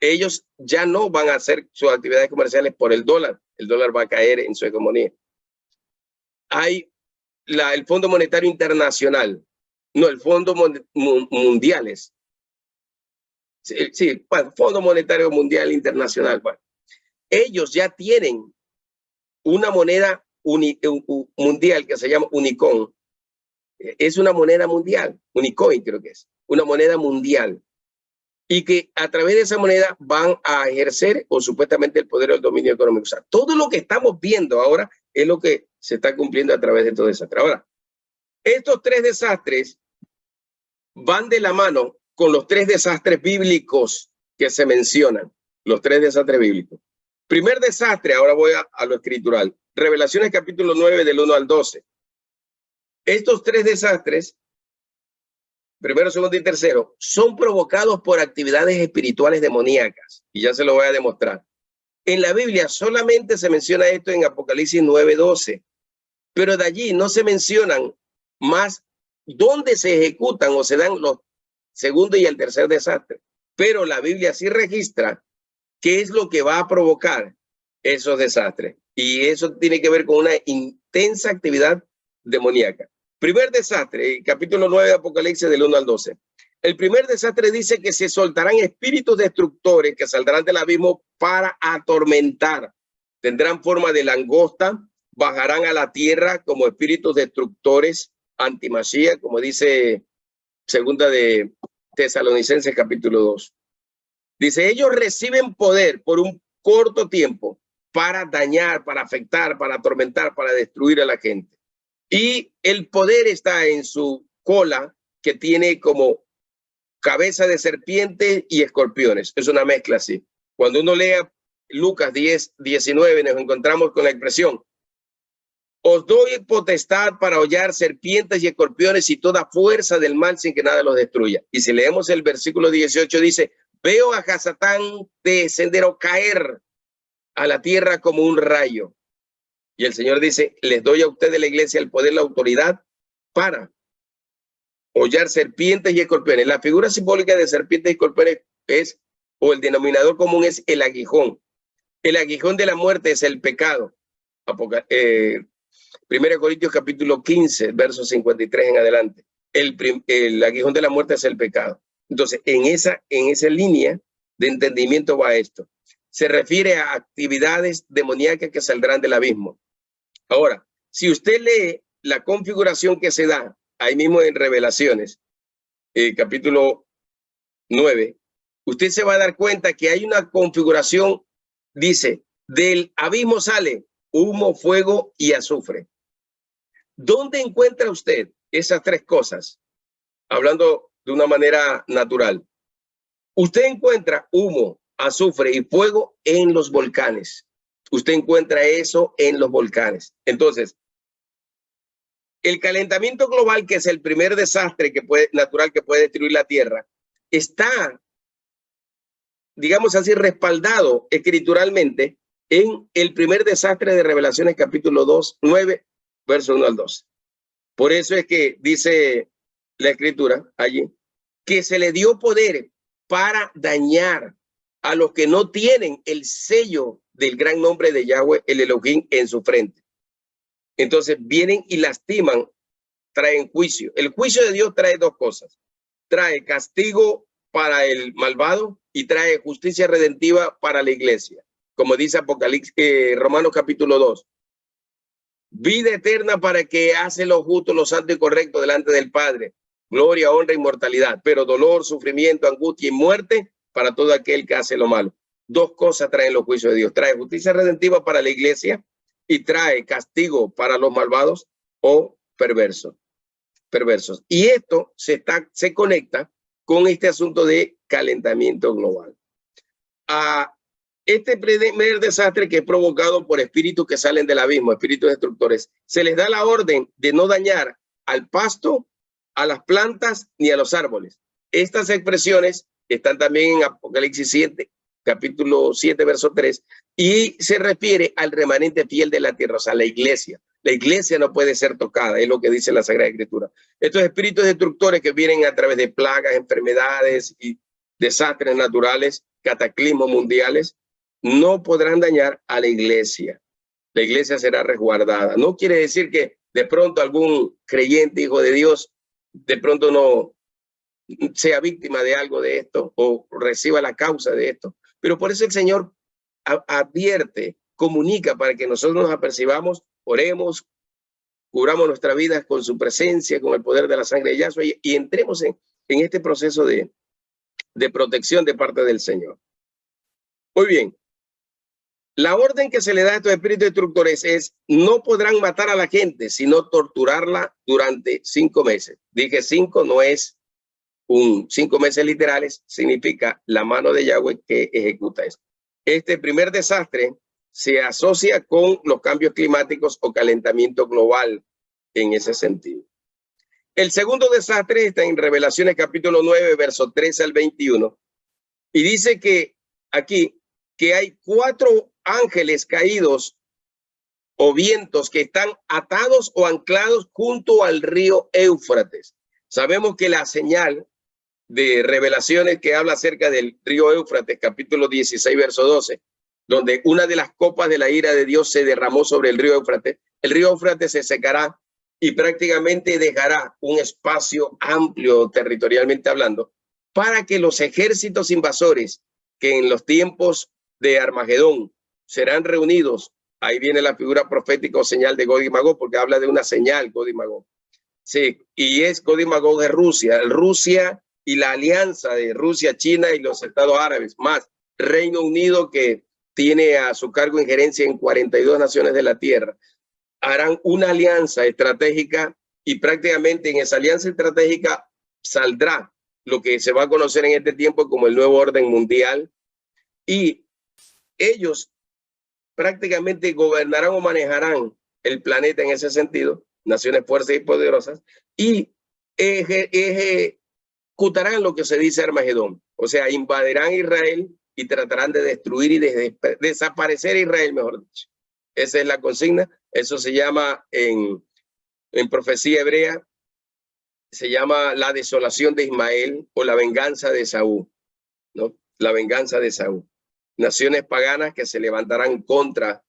Ellos ya no van a hacer sus actividades comerciales por el dólar va a caer en su hegemonía. Hay el Fondo Monetario Internacional, no, el Fondo Mundiales. Sí, bueno, Fondo Monetario Mundial Internacional. Bueno, ellos ya tienen una moneda mundial que se llama Unicoin. Es una moneda mundial, Unicoin creo que es, una moneda mundial. Y que a través de esa moneda van a ejercer o supuestamente el poder del dominio económico. O sea, todo lo que estamos viendo ahora es lo que se está cumpliendo a través de todo desastre. Ahora, estos 3 desastres van de la mano con los 3 desastres bíblicos que se mencionan, los 3 desastres bíblicos. Primer desastre, ahora voy a lo escritural, Revelaciones capítulo 9 del 1 al 12. Estos 3 desastres, primero, segundo y tercero, son provocados por actividades espirituales demoníacas. Y ya se lo voy a demostrar. En la Biblia solamente se menciona esto en Apocalipsis 9:12. Pero de allí no se mencionan más dónde se ejecutan o se dan los segundo y el tercer desastre. Pero la Biblia sí registra qué es lo que va a provocar esos desastres. Y eso tiene que ver con una intensa actividad demoníaca. Primer desastre, capítulo 9 de Apocalipsis del 1 al 12. El primer desastre dice que se soltarán espíritus destructores que saldrán del abismo para atormentar. Tendrán forma de langosta, bajarán a la tierra como espíritus destructores antimasía, como dice segunda de Tesalonicenses capítulo 2. Dice, ellos reciben poder por un corto tiempo para dañar, para afectar, para atormentar, para destruir a la gente. Y el poder está en su cola, que tiene como cabeza de serpiente y escorpiones. Es una mezcla así. Cuando uno lea Lucas 10:19, nos encontramos con la expresión, os doy potestad para hollar serpientes y escorpiones y toda fuerza del mal sin que nada los destruya. Y si leemos el versículo 18, dice, veo a Hasatán descender o caer a la tierra como un rayo. Y el Señor dice, les doy a ustedes, la iglesia, el poder, la autoridad para hollar serpientes y escorpiones. La figura simbólica de serpientes y escorpiones es, o el denominador común es el aguijón. El aguijón de la muerte es el pecado. 1 Corintios capítulo 15, versos 53 en adelante. El aguijón de la muerte es el pecado. Entonces, en esa línea de entendimiento va esto. Se refiere a actividades demoníacas que saldrán del abismo. Ahora, si usted lee la configuración que se da ahí mismo en Revelaciones, capítulo 9, usted se va a dar cuenta que hay una configuración, dice, del abismo sale humo, fuego y azufre. ¿Dónde encuentra usted esas 3 cosas? Hablando de una manera natural. Usted encuentra humo, azufre y fuego en los volcanes. Usted encuentra eso en los volcanes. Entonces, el calentamiento global, que es el primer desastre natural que puede destruir la Tierra, está, digamos así, respaldado escrituralmente en el primer desastre de Revelaciones capítulo 9, verso 1 al 2. Por eso es que dice la escritura allí que se le dio poder para dañar a los que no tienen el sello del gran nombre de Yahweh, el Elohim, en su frente. Entonces vienen y lastiman, traen juicio. El juicio de Dios trae 2 cosas. Trae castigo para el malvado y trae justicia redentiva para la iglesia. Como dice Apocalipsis, Romanos capítulo 2. Vida eterna para que hace lo justo, lo santo y correcto delante del Padre. Gloria, honra, inmortalidad. Pero dolor, sufrimiento, angustia y muerte para todo aquel que hace lo malo. 2 cosas traen los juicios de Dios. Trae justicia redentiva para la iglesia y trae castigo para los malvados o perversos. Y esto se conecta con este asunto de calentamiento global. Este primer desastre, que es provocado por espíritus que salen del abismo, espíritus destructores, se les da la orden de no dañar al pasto a las plantas ni a los árboles. Estas expresiones están también en Apocalipsis 7, capítulo 7, verso 3, y se refiere al remanente fiel de la tierra, o sea, la iglesia. La iglesia no puede ser tocada, es lo que dice la Sagrada Escritura. Estos espíritus destructores que vienen a través de plagas, enfermedades y desastres naturales, cataclismos mundiales, no podrán dañar a la iglesia. La iglesia será resguardada. No quiere decir que de pronto algún creyente, hijo de Dios, de pronto no sea víctima de algo de esto o reciba la causa de esto. Pero por eso el Señor advierte, comunica para que nosotros nos apercibamos, oremos, cubramos nuestra vida con su presencia, con el poder de la sangre de Yahshua y entremos en este proceso de protección de parte del Señor. Muy bien. La orden que se le da a estos espíritus destructores es: no podrán matar a la gente, sino torturarla durante 5 meses. Dije 5, no es 5 meses literales, significa la mano de Yahweh que ejecuta esto. Este primer desastre se asocia con los cambios climáticos o calentamiento global en ese sentido. El segundo desastre está en Revelaciones capítulo 9, verso 13 al 21. Y dice que aquí que hay 4 ángeles caídos o vientos que están atados o anclados junto al río Éufrates. Sabemos que la señal de Revelaciones que habla acerca del río Éufrates, capítulo 16, verso 12, donde una de las copas de la ira de Dios se derramó sobre el río Éufrates. El río Éufrates se secará y prácticamente dejará un espacio amplio territorialmente hablando para que los ejércitos invasores que en los tiempos de Armagedón serán reunidos. Ahí viene la figura profética o señal de Gog y Magog, porque habla de una señal, Gog y Magog. Sí, y es Gog y Magog de Rusia. Rusia y la alianza de Rusia, China y los Estados Árabes, más Reino Unido, que tiene a su cargo injerencia en 42 naciones de la tierra, harán una alianza estratégica y prácticamente en esa alianza estratégica saldrá lo que se va a conocer en este tiempo como el nuevo orden mundial, y ellos prácticamente gobernarán o manejarán el planeta en ese sentido, naciones fuertes y poderosas, y ejecutarán lo que se dice Armagedón, o sea, invadirán Israel y tratarán de destruir y desaparecer Israel, mejor dicho. Esa es la consigna. Eso se llama en profecía hebrea, se llama la desolación de Ismael o la venganza de Saúl, ¿no? La venganza de Saúl. Naciones paganas que se levantarán contra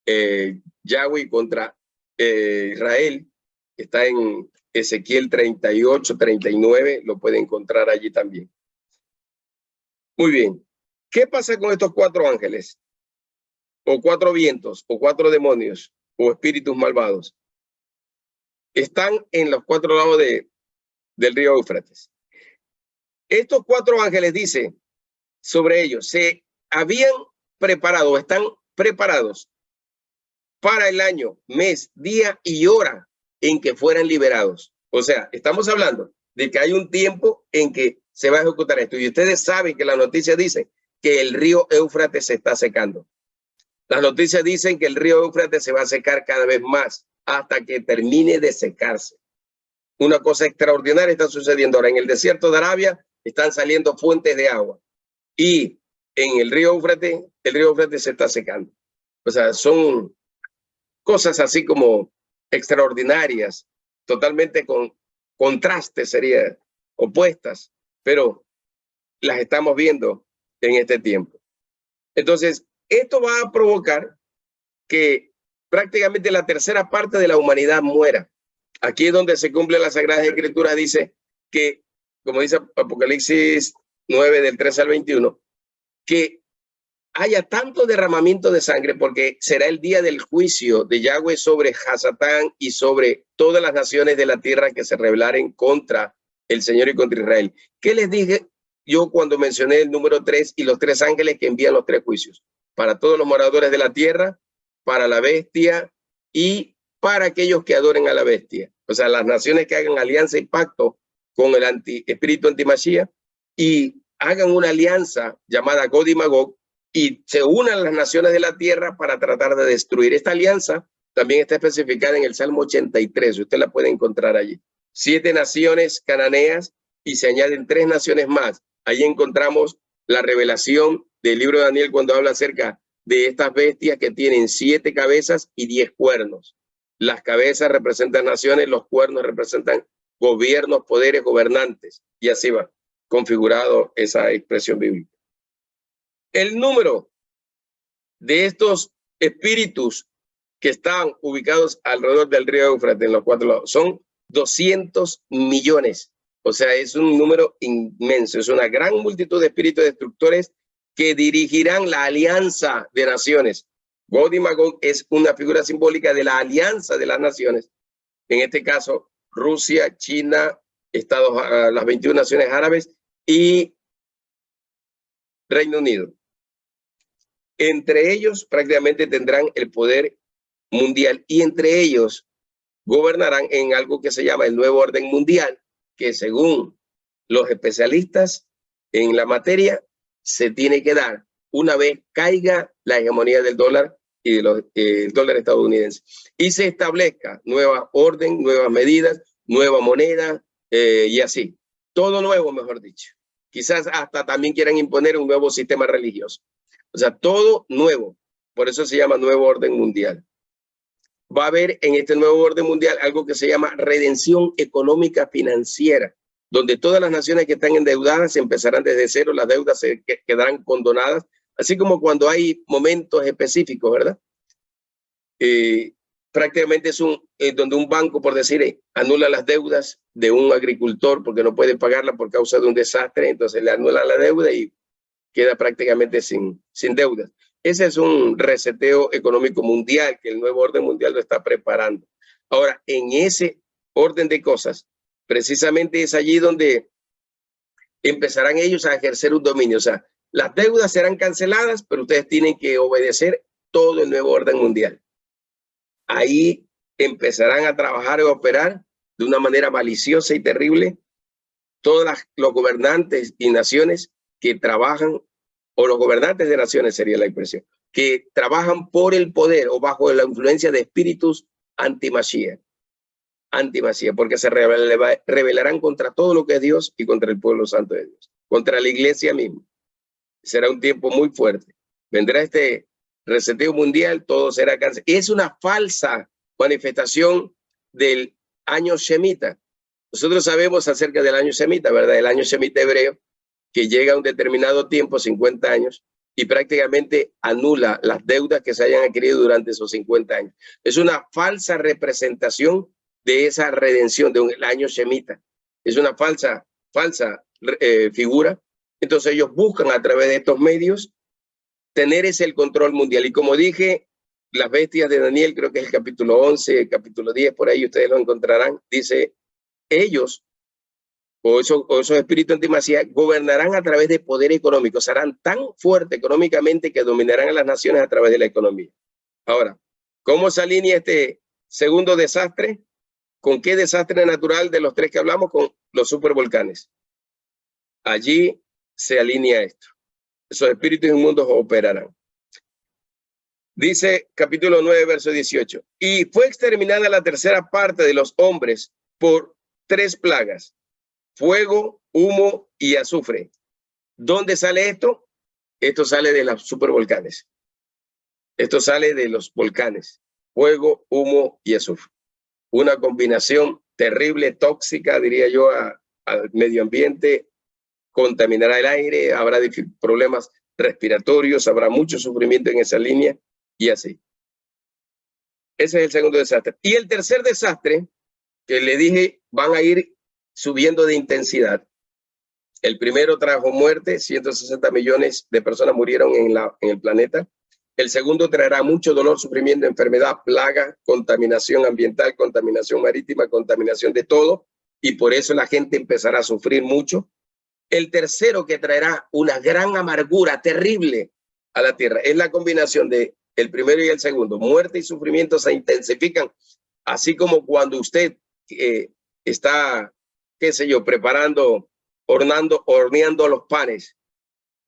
Yahweh y contra Israel. Está en Ezequiel 38, 39, lo puede encontrar allí también. Muy bien. ¿Qué pasa con estos 4 ángeles? O 4 vientos, o 4 demonios, o espíritus malvados. Están en los 4 lados del río Éufrates. Estos 4 ángeles, dice sobre ellos, se habían preparado, están preparados para el año, mes, día y hora en que fueran liberados. O sea, estamos hablando de que hay un tiempo en que se va a ejecutar esto. Y ustedes saben que la noticia dice que el río Éufrates se está secando. Las noticias dicen que el río Éufrates se va a secar cada vez más hasta que termine de secarse. Una cosa extraordinaria está sucediendo ahora. En el desierto de Arabia están saliendo fuentes de agua. Y en el río Éufrates se está secando. O sea, son cosas así como extraordinarias, totalmente con contrastes, serían opuestas, pero las estamos viendo en este tiempo. Entonces, esto va a provocar que prácticamente la tercera parte de la humanidad muera. Aquí es donde se cumple la Sagrada Escritura, dice que, como dice Apocalipsis 9 del 13 al 21, que haya tanto derramamiento de sangre porque será el día del juicio de Yahweh sobre Hasatán y sobre todas las naciones de la tierra que se rebelaren contra el Señor y contra Israel. ¿Qué les dije yo cuando mencioné el número 3 y los 3 ángeles que envían los 3 juicios? Para todos los moradores de la tierra, para la bestia y para aquellos que adoren a la bestia. O sea, las naciones que hagan alianza y pacto con el espíritu antimachía y hagan una alianza llamada Gog y Magog y se unan las naciones de la tierra para tratar de destruir. Esta alianza también está especificada en el Salmo 83. Usted la puede encontrar allí. 7 naciones cananeas y se añaden 3 naciones más. Ahí encontramos la revelación del libro de Daniel cuando habla acerca de estas bestias que tienen 7 cabezas y 10 cuernos. Las cabezas representan naciones, los cuernos representan gobiernos, poderes, gobernantes. Y así va configurado esa expresión bíblica. El número de estos espíritus que están ubicados alrededor del río Éufrates en los 4 lados son 200 millones. O sea, es un número inmenso, es una gran multitud de espíritus destructores que dirigirán la alianza de naciones. Gog y Magog es una figura simbólica de la alianza de las naciones. En este caso, Rusia, China, las 21 naciones árabes y Reino Unido. Entre ellos prácticamente tendrán el poder mundial y entre ellos gobernarán en algo que se llama el nuevo orden mundial, que según los especialistas en la materia se tiene que dar una vez caiga la hegemonía del dólar y del dólar estadounidense y se establezca nueva orden, nuevas medidas, nueva moneda y así. Todo nuevo, mejor dicho. Quizás hasta también quieran imponer un nuevo sistema religioso. O sea, todo nuevo. Por eso se llama nuevo orden mundial. Va a haber en este nuevo orden mundial algo que se llama redención económica financiera, donde todas las naciones que están endeudadas empezarán desde cero, las deudas se quedarán condonadas, así como cuando hay momentos específicos, ¿verdad? Prácticamente es donde un banco, por decir, anula las deudas de un agricultor porque no puede pagarla por causa de un desastre, entonces le anula la deuda y queda prácticamente sin deudas. Ese es un reseteo económico mundial que el nuevo orden mundial lo está preparando. Ahora, en ese orden de cosas, precisamente es allí donde empezarán ellos a ejercer un dominio. O sea, las deudas serán canceladas, pero ustedes tienen que obedecer todo el nuevo orden mundial. Ahí empezarán a trabajar y a operar de una manera maliciosa y terrible todos los gobernantes y naciones que trabajan, o los gobernantes de naciones sería la expresión, que trabajan por el poder o bajo la influencia de espíritus anti-Mashiach, porque se rebelarán contra todo lo que es Dios y contra el pueblo santo de Dios, contra la iglesia misma. Será un tiempo muy fuerte. Vendrá este reseteo mundial, todo será cáncer. Es una falsa manifestación del año Shemita. Nosotros sabemos acerca del año Shemita, ¿verdad? El año Shemita hebreo, que llega a un determinado tiempo, 50 años, y prácticamente anula las deudas que se hayan adquirido durante esos 50 años. Es una falsa representación de esa redención del año Shemita. Es una falsa figura. Entonces ellos buscan a través de estos medios tener ese control mundial. Y como dije, las bestias de Daniel, creo que es el capítulo 11, el capítulo 10, por ahí ustedes lo encontrarán, dice, ellos o esos espíritus anti-Mashiach gobernarán a través de poder económico, serán tan fuertes económicamente que dominarán a las naciones a través de la economía. Ahora, ¿cómo se alinea este segundo desastre? ¿Con qué desastre natural de los 3 que hablamos? Con los supervolcanes. Allí se alinea esto. Esos espíritus inmundos operarán. Dice capítulo 9, verso 18. Y fue exterminada la tercera parte de los hombres por 3 plagas. Fuego, humo y azufre. ¿Dónde sale esto? Esto sale de los supervolcanes. Esto sale de los volcanes. Fuego, humo y azufre. Una combinación terrible, tóxica, diría yo, al medio ambiente. Contaminará el aire, habrá problemas respiratorios, habrá mucho sufrimiento en esa línea y así. Ese es el segundo desastre. Y el tercer desastre, que le dije, van a ir subiendo de intensidad. El primero trajo muerte, 160 millones de personas murieron en el planeta. El segundo traerá mucho dolor, sufrimiento, enfermedad, plaga, contaminación ambiental, contaminación marítima, contaminación de todo. Y por eso la gente empezará a sufrir mucho. El tercero, que traerá una gran amargura terrible a la tierra, es la combinación de el primero y el segundo. Muerte y sufrimiento se intensifican, así como cuando usted está, qué sé yo, preparando, horneando los panes.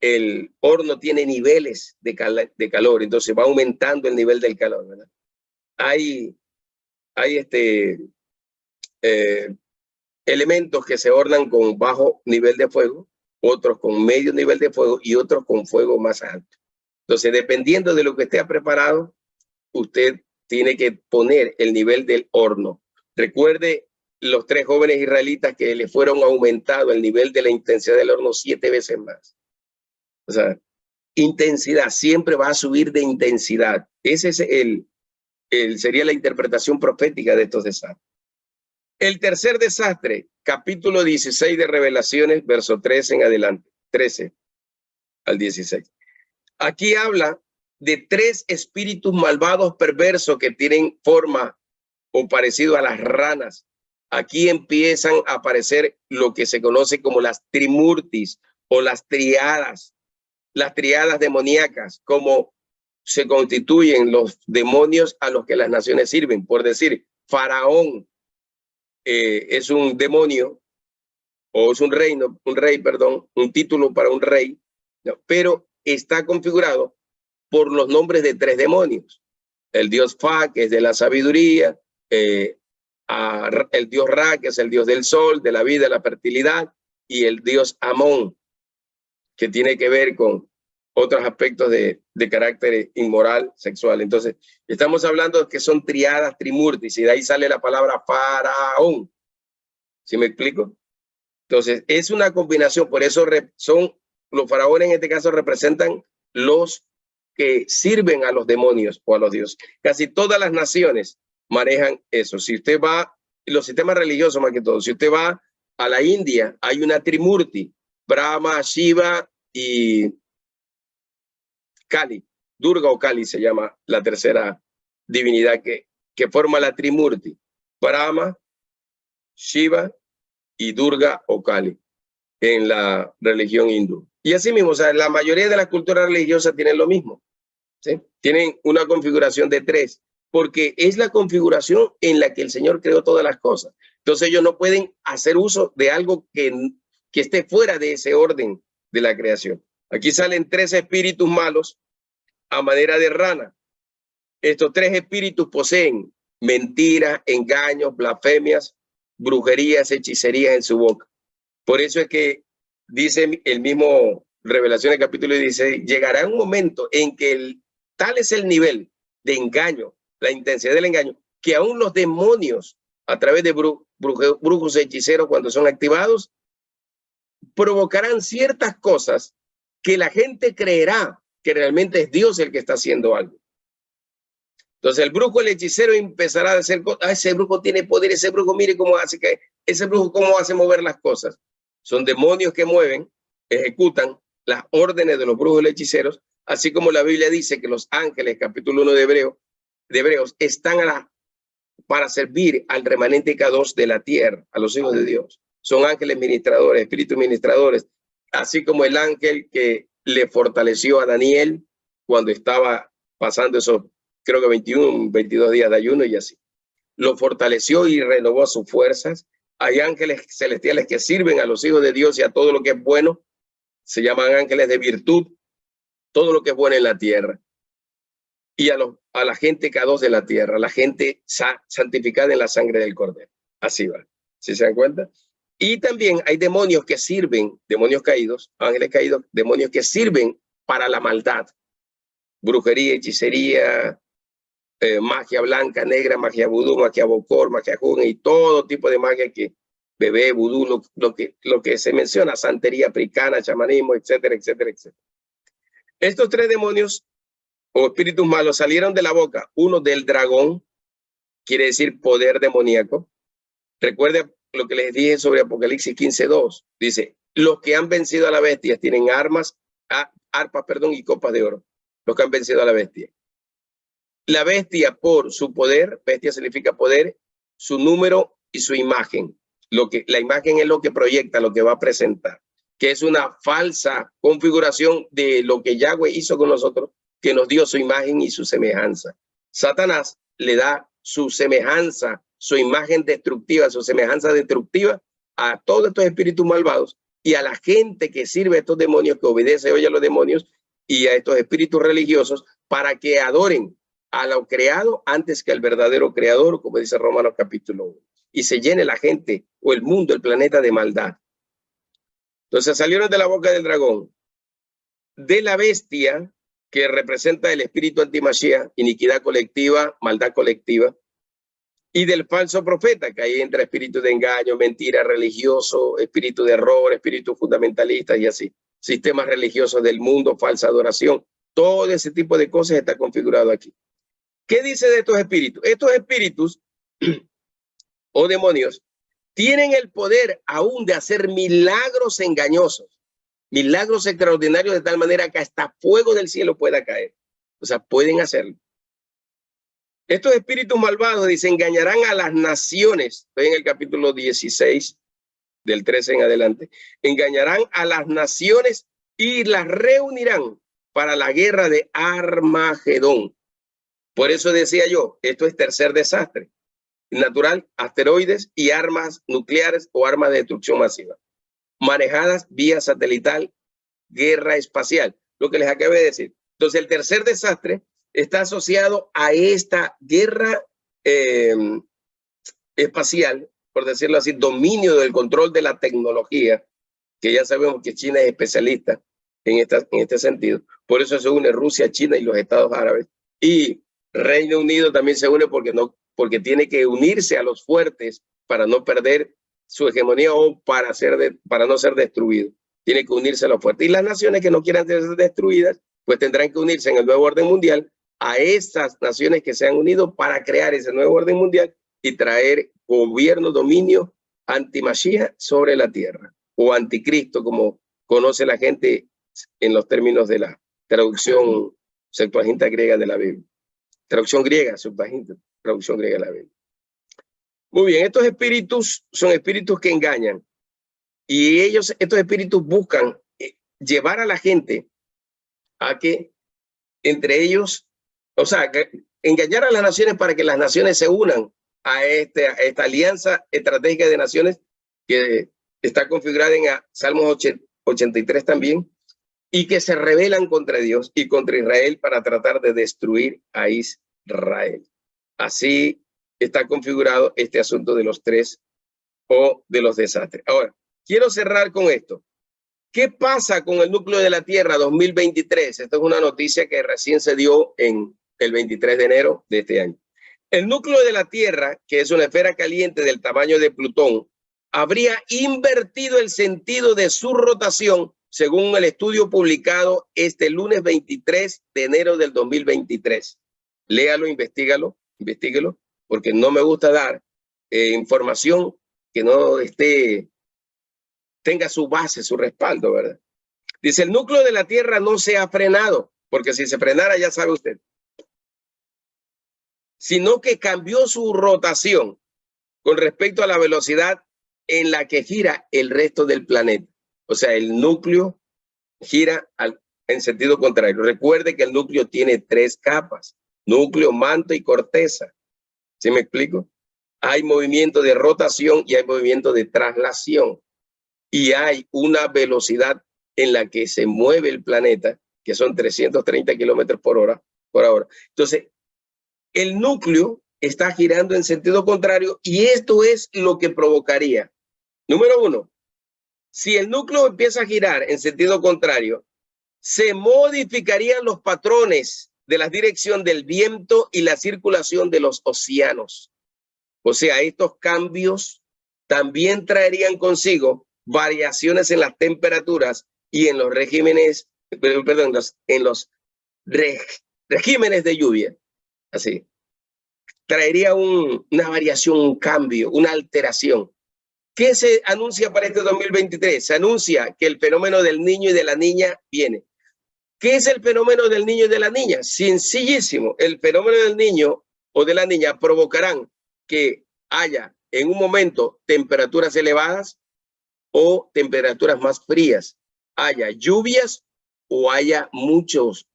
El horno tiene niveles de calor, entonces va aumentando el nivel del calor, ¿verdad? Hay elementos que se hornan con bajo nivel de fuego, otros con medio nivel de fuego y otros con fuego más alto. Entonces, dependiendo de lo que esté preparado, usted tiene que poner el nivel del horno. Recuerde los 3 jóvenes israelitas que le fueron aumentado el nivel de la intensidad del horno 7 veces más. O sea, intensidad siempre va a subir de intensidad. Ese es sería la interpretación profética de estos desastres. El tercer desastre, capítulo 16 de Revelaciones, verso 13 en adelante, 13 al 16. Aquí habla de 3 espíritus malvados perversos que tienen forma o parecido a las ranas. Aquí empiezan a aparecer lo que se conoce como las trimurtis o las triadas demoníacas, como se constituyen los demonios a los que las naciones sirven. Por decir, Faraón es un demonio o es un un título para un rey, ¿no? Pero está configurado por los nombres de 3 demonios. El dios Fa, que es de la sabiduría, el dios Ra, que es el dios del sol, de la vida, de la fertilidad, y el dios Amón, que tiene que ver con otros aspectos de carácter inmoral, sexual. Entonces, estamos hablando de que son triadas, trimurtis, y de ahí sale la palabra faraón. ¿Sí me explico? Entonces, es una combinación, por eso los faraones en este caso representan los que sirven a los demonios o a los dioses. Casi todas las naciones manejan eso. Si usted va, los sistemas religiosos más que todo, si usted va a la India, hay una trimurti, Brahma, Shiva y Kali. Durga o Kali se llama la tercera divinidad que forma la trimurti. Brahma, Shiva y Durga o Kali en la religión hindú. Y así mismo, o sea, la mayoría de las culturas religiosas tienen lo mismo, ¿sí? Tienen una configuración de 3, porque es la configuración en la que el Señor creó todas las cosas. Entonces ellos no pueden hacer uso de algo que esté fuera de ese orden de la creación. Aquí salen 3 espíritus malos a manera de rana. Estos 3 espíritus poseen mentiras, engaños, blasfemias, brujerías, hechicerías en su boca. Por eso es que dice el mismo Revelaciones capítulo 16, llegará un momento en que tal es el nivel de engaño, la intensidad del engaño, que aún los demonios, a través de brujos hechiceros, cuando son activados, provocarán ciertas cosas que la gente creerá que realmente es Dios el que está haciendo algo. Entonces el brujo, el hechicero empezará a hacer cosas. Ese brujo tiene poder, ese brujo mire cómo hace que, ese brujo cómo hace mover las cosas. Son demonios que mueven, ejecutan las órdenes de los brujos y hechiceros, así como la Biblia dice que los ángeles, capítulo 1 de Hebreos, están para servir al remanente K2 de la tierra, a los hijos de Dios. Son ángeles ministradores, espíritus ministradores, así como el ángel que le fortaleció a Daniel cuando estaba pasando esos, creo que 21, 22 días de ayuno y así. Lo fortaleció y renovó sus fuerzas. Hay ángeles celestiales que sirven a los hijos de Dios y a todo lo que es bueno. Se llaman ángeles de virtud, todo lo que es bueno en la tierra. Y a la gente K2 de la tierra, la gente santificada en la sangre del Cordero. Así va. ¿Sí se dan cuenta? Y también hay demonios que sirven, demonios caídos, ángeles caídos, demonios que sirven para la maldad. Brujería, hechicería, magia blanca, negra, magia vudú, magia bokor, magia jun y todo tipo de magia que bebé, vudú, lo que se menciona, santería africana, chamanismo, etcétera, etcétera, etcétera. Estos 3 demonios o espíritus malos salieron de la boca, uno del dragón, quiere decir poder demoníaco. Recuerde lo que les dije sobre Apocalipsis 15:2. Dice, los que han vencido a la bestia tienen arpas, y copas de oro. Los que han vencido a la bestia. La bestia, por su poder, bestia significa poder, su número y su imagen. La imagen es lo que proyecta, lo que va a presentar, que es una falsa configuración de lo que Yahweh hizo con nosotros, que nos dio su imagen y su semejanza. Satanás le da su semejanza, su imagen destructiva, su semejanza destructiva a todos estos espíritus malvados y a la gente que sirve a estos demonios, que obedece hoy a los demonios y a estos espíritus religiosos para que adoren a lo creado antes que al verdadero creador, como dice Romanos capítulo 1. y se llene la gente o el mundo, el planeta de maldad. Entonces salieron de la boca del dragón, de la bestia, que representa el espíritu antimachía, iniquidad colectiva, maldad colectiva, y del falso profeta, que ahí entra espíritu de engaño, mentira, religioso, espíritu de error, espíritu fundamentalista y así. Sistemas religiosos del mundo, falsa adoración, todo ese tipo de cosas está configurado aquí. ¿Qué dice de estos espíritus? Estos espíritus o demonios tienen el poder aún de hacer milagros engañosos, milagros extraordinarios de tal manera que hasta fuego del cielo pueda caer. O sea, pueden hacerlo. Estos espíritus malvados, dice, engañarán a las naciones. Estoy en el capítulo 16, del 13 en adelante. Engañarán a las naciones y las reunirán para la guerra de Armagedón. Por eso decía yo, esto es tercer desastre natural, asteroides y armas nucleares o armas de destrucción masiva, manejadas vía satelital, guerra espacial, lo que les acabo de decir. Entonces el tercer desastre está asociado a esta guerra espacial, por decirlo así, dominio del control de la tecnología, que ya sabemos que China es especialista en este sentido. Por eso se une Rusia, China y los Estados Árabes. Y Reino Unido también se une porque tiene que unirse a los fuertes para no perder su hegemonía o para no ser destruido. Tiene que unirse a los fuertes. Y las naciones que no quieran ser destruidas, pues tendrán que unirse en el nuevo orden mundial a estas naciones que se han unido para crear ese nuevo orden mundial y traer gobierno, dominio anti-Mashiach sobre la tierra, o anticristo, como conoce la gente en los términos de la traducción Septuaginta griega de la Biblia. Traducción griega, Septuaginta, traducción griega de la Biblia. Muy bien, estos espíritus son espíritus que engañan, y estos espíritus buscan llevar a la gente a que entre ellos, o sea, engañar a las naciones para que las naciones se unan a esta alianza estratégica de naciones que está configurada en Salmos 83 también, y que se rebelan contra Dios y contra Israel para tratar de destruir a Israel. Así está configurado este asunto de los tres o de los desastres. Ahora, quiero cerrar con esto. ¿Qué pasa con el núcleo de la Tierra 2023? Esta es una noticia que recién se dio en el 23 de enero de este año. El núcleo de la Tierra, que es una esfera caliente del tamaño de Plutón, habría invertido el sentido de su rotación según el estudio publicado este lunes 23 de enero del 2023. Léalo, investíguelo, porque no me gusta dar información que no tenga su base, su respaldo, ¿verdad? Dice, el núcleo de la Tierra no se ha frenado, porque si se frenara ya sabe usted, sino que cambió su rotación con respecto a la velocidad en la que gira el resto del planeta. O sea, el núcleo gira en sentido contrario. Recuerde que el núcleo tiene tres capas: núcleo, manto y corteza. ¿Sí me explico? Hay movimiento de rotación y hay movimiento de traslación. Y hay una velocidad en la que se mueve el planeta, que son 330 kilómetros por hora. Entonces, el núcleo está girando en sentido contrario y esto es lo que provocaría. Número uno, si el núcleo empieza a girar en sentido contrario, se modificarían los patrones de la dirección del viento y la circulación de los océanos. O sea, estos cambios también traerían consigo variaciones en las temperaturas y en los regímenes, en los regímenes de lluvia. Así. Traería una variación, un cambio, una alteración. ¿Qué se anuncia para este 2023? Se anuncia que el fenómeno del niño y de la niña viene. ¿Qué es el fenómeno del niño y de la niña? Sencillísimo. El fenómeno del niño o de la niña provocarán que haya en un momento temperaturas elevadas o temperaturas más frías, haya lluvias o haya muchos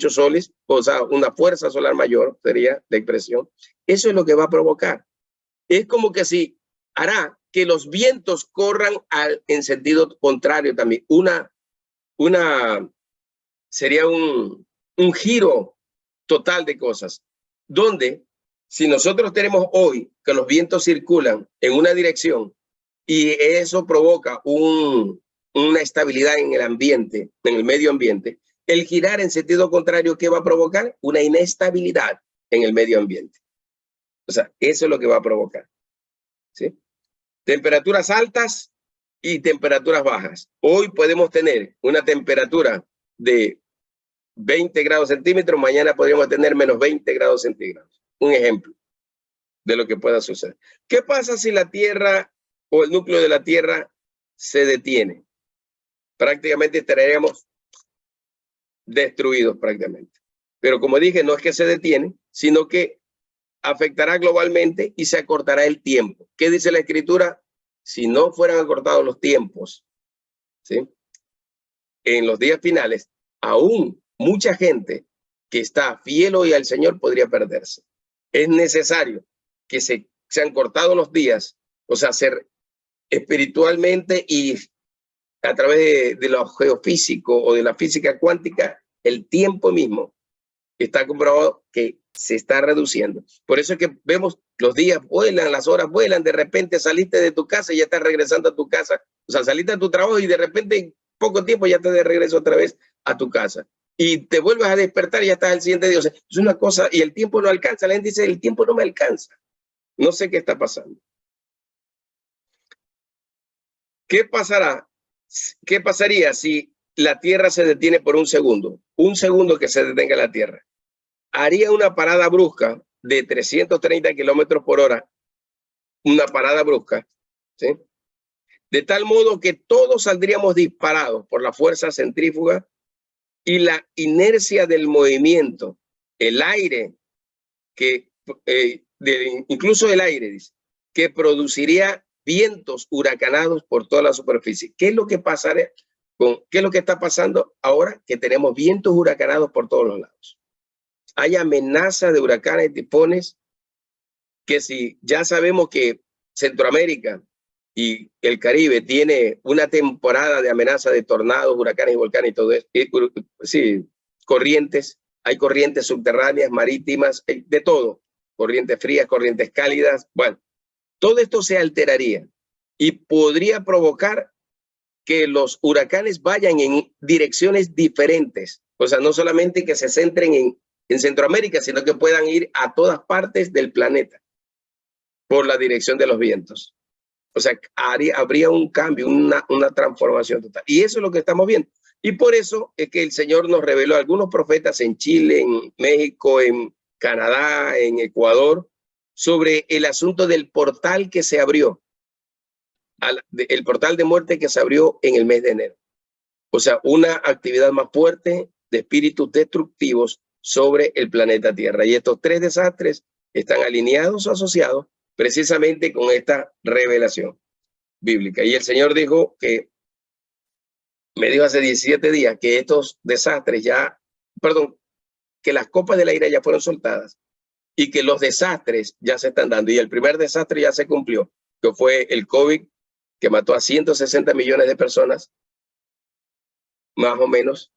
soles, o sea, una fuerza solar mayor sería la expresión. Eso es lo que va a provocar. Es como que si hará que los vientos corran en sentido contrario también. Sería un giro total de cosas, donde Si nosotros tenemos hoy que los vientos circulan en una dirección y eso provoca una estabilidad en el ambiente, en el medio ambiente, el girar en sentido contrario, ¿qué va a provocar? Una inestabilidad en el medio ambiente. O sea, eso es lo que va a provocar, ¿sí? Temperaturas altas y temperaturas bajas. Hoy podemos tener una temperatura de 20 grados centímetros, mañana podríamos tener menos 20 grados centígrados. Un ejemplo de lo que pueda suceder. ¿Qué pasa si la Tierra o el núcleo de la Tierra se detiene? Prácticamente estaríamos destruidos prácticamente. Pero como dije, no es que se detiene, sino que afectará globalmente y se acortará el tiempo. ¿Qué dice la Escritura? Si no fueran acortados los tiempos, ¿sí?, en los días finales, aún mucha gente que está fiel hoy al Señor podría perderse. Es necesario que sean cortados los días, o sea, ser espiritualmente y a través de lo geofísico o de la física cuántica, el tiempo mismo está comprobado que se está reduciendo. Por eso es que vemos los días vuelan, las horas vuelan, de repente saliste de tu casa y ya estás regresando a tu casa. O sea, saliste a tu trabajo y de repente en poco tiempo ya estás de regreso otra vez a tu casa. Y te vuelves a despertar y ya estás al siguiente día. O sea, es una cosa, y el tiempo no alcanza. La gente dice, el tiempo no me alcanza. No sé qué está pasando. ¿Qué pasará? ¿Qué pasaría si la Tierra se detiene por un segundo? Un segundo que se detenga la Tierra. Haría una parada brusca de 330 kilómetros por hora. Una parada brusca, ¿sí? De tal modo que todos saldríamos disparados por la fuerza centrífuga y la inercia del movimiento. El aire, incluso el aire, dice, que produciría vientos huracanados por toda la superficie. ¿Qué es lo que pasará? ¿Qué es lo que está pasando ahora? Que tenemos vientos huracanados por todos los lados. Hay amenaza de huracanes y tifones que si ya sabemos que Centroamérica y el Caribe tiene una temporada de amenaza de tornados, huracanes y volcanes y todo eso, sí, corrientes, hay corrientes subterráneas, marítimas, de todo, corrientes frías, corrientes cálidas, bueno, todo esto se alteraría y podría provocar que los huracanes vayan en direcciones diferentes, o sea, no solamente que se centren en Centroamérica, sino que puedan ir a todas partes del planeta por la dirección de los vientos. O sea, habría un cambio, una transformación total. Y eso es lo que estamos viendo. Y por eso es que el Señor nos reveló a algunos profetas en Chile, en México, en Canadá, en Ecuador, sobre el asunto del portal que se abrió, el portal de muerte que se abrió en el mes de enero. O sea, una actividad más fuerte de espíritus destructivos sobre el planeta Tierra. Y estos tres desastres están alineados o asociados precisamente con esta revelación bíblica. Y el Señor dijo que, me dijo hace 17 días que estos desastres que las copas de la ira ya fueron soltadas y que los desastres ya se están dando. Y el primer desastre ya se cumplió, que fue el COVID, que mató a 160 millones de personas, más o menos,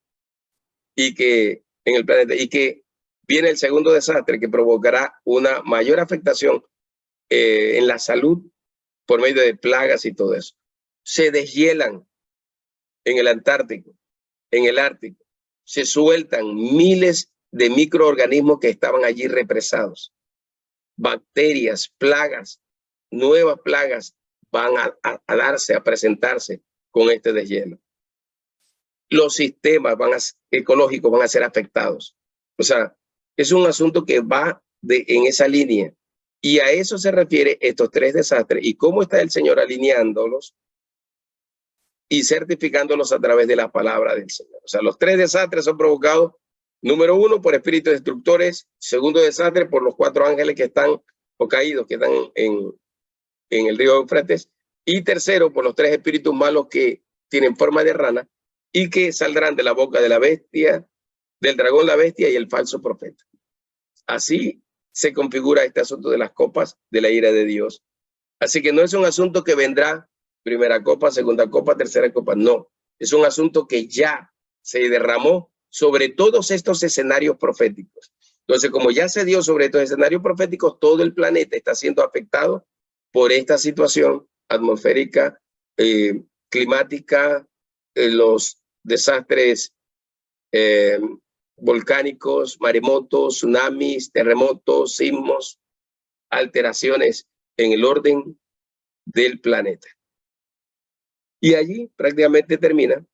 y que en el planeta, y que viene el segundo desastre que provocará una mayor afectación en la salud por medio de plagas y todo eso. Se deshielan en el Antártico, en el Ártico, se sueltan miles de microorganismos que estaban allí represados. Bacterias, plagas, nuevas plagas van a darse, a presentarse con este deshielo. Los sistemas ecológicos van a ser afectados. O sea, es un asunto que va en esa línea. Y a eso se refiere estos tres desastres y cómo está el Señor alineándolos y certificándolos a través de la palabra del Señor. O sea, los tres desastres son provocados, número uno, por espíritus destructores, segundo desastre, por los 4 ángeles que están o caídos, que están en el río Éufrates, y tercero, por los 3 espíritus malos que tienen forma de rana y que saldrán de la boca de la bestia, del dragón, la bestia y el falso profeta. Así se configura este asunto de las copas de la ira de Dios. Así que no es un asunto que vendrá primera copa, segunda copa, tercera copa, no. Es un asunto que ya se derramó sobre todos estos escenarios proféticos. Entonces, como ya se dio sobre estos escenarios proféticos, todo el planeta está siendo afectado por esta situación atmosférica, climática, los desastres volcánicos, maremotos, tsunamis, terremotos, sismos, alteraciones en el orden del planeta. Y allí prácticamente termina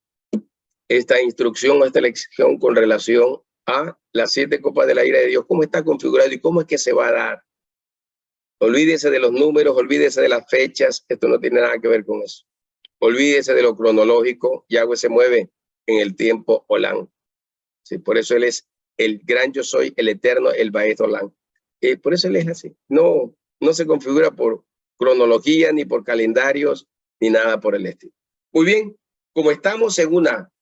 esta instrucción, esta lección con relación a las 7 copas de la ira de Dios, cómo está configurado y cómo es que se va a dar. Olvídese de los números, olvídese de las fechas, esto no tiene nada que ver con eso. Olvídese de lo cronológico, Yahweh se mueve en el tiempo Olam. Sí, por eso él es el gran yo soy, el eterno, el Baed Olam. Por eso él es así. No se configura por cronología, ni por calendarios, ni nada por el estilo. Muy bien, como estamos en una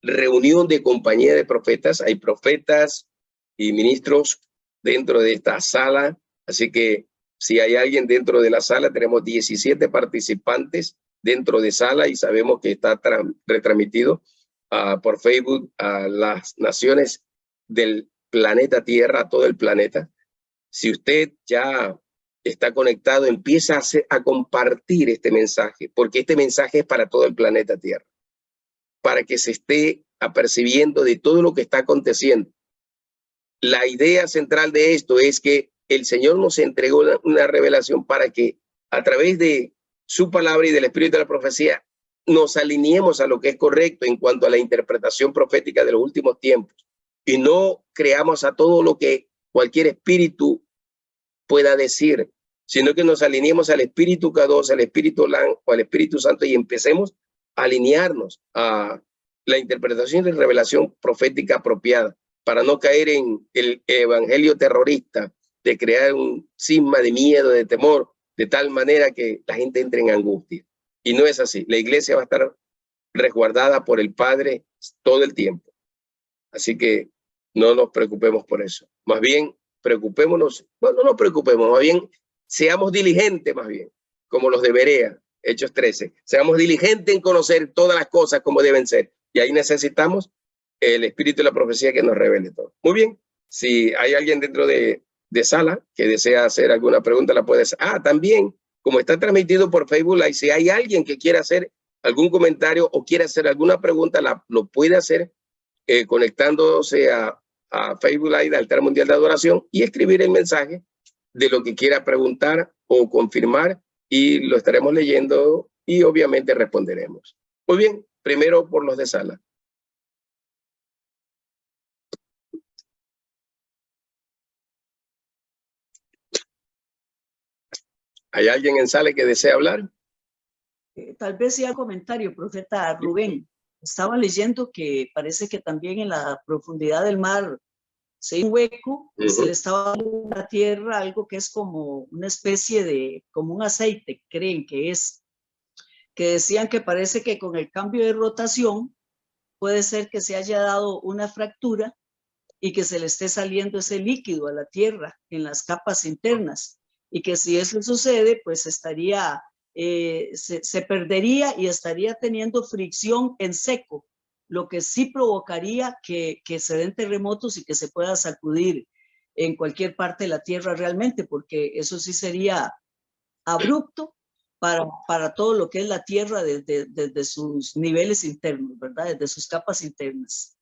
reunión de compañía de profetas, hay profetas y ministros dentro de esta sala, así que si hay alguien dentro de la sala, tenemos 17 participantes dentro de sala y sabemos que está retransmitido por Facebook a las naciones del planeta Tierra, a todo el planeta. Si usted ya está conectado, empieza a compartir este mensaje, porque este mensaje es para todo el planeta Tierra, para que se esté apercibiendo de todo lo que está aconteciendo. La idea central de esto es que el Señor nos entregó una revelación para que a través de su palabra y del espíritu de la profecía nos alineemos a lo que es correcto en cuanto a la interpretación profética de los últimos tiempos y no creamos a todo lo que cualquier espíritu pueda decir, sino que nos alineemos al Espíritu Kadosh, al Espíritu Olam o al Espíritu Santo y empecemos a alinearnos a la interpretación y revelación profética apropiada para no caer en el evangelio terrorista de crear un cisma de miedo, de temor, de tal manera que la gente entre en angustia. Y no es así. La iglesia va a estar resguardada por el Padre todo el tiempo. Así que no nos preocupemos por eso. Más bien, preocupémonos, no nos preocupemos, más bien seamos diligentes, más bien, como los de Berea, Hechos 13. Seamos diligentes en conocer todas las cosas como deben ser. Y ahí necesitamos el espíritu de la profecía que nos revele todo. Muy bien, si hay alguien dentro de sala que desea hacer alguna pregunta, la puede hacer. También, como está transmitido por Facebook Live, si hay alguien que quiera hacer algún comentario o quiere hacer alguna pregunta, lo puede hacer conectándose a Facebook Live de Altar Mundial de Adoración y escribir el mensaje de lo que quiera preguntar o confirmar y lo estaremos leyendo y obviamente responderemos. Muy bien, primero por los de sala. ¿Hay alguien en sala que desea hablar? Tal vez sea comentario, profeta Rubén. Estaba leyendo que parece que también en la profundidad del mar se hay un hueco y se le estaba dando a la tierra algo que es como una especie de, como un aceite, creen que es, que decían que parece que con el cambio de rotación puede ser que se haya dado una fractura y que se le esté saliendo ese líquido a la tierra en las capas internas y que si eso sucede, pues estaría, se perdería y estaría teniendo fricción en seco, lo que sí provocaría que se den terremotos y que se pueda sacudir en cualquier parte de la tierra realmente, porque eso sí sería abrupto para todo lo que es la tierra desde sus niveles internos, ¿verdad? Desde sus capas internas.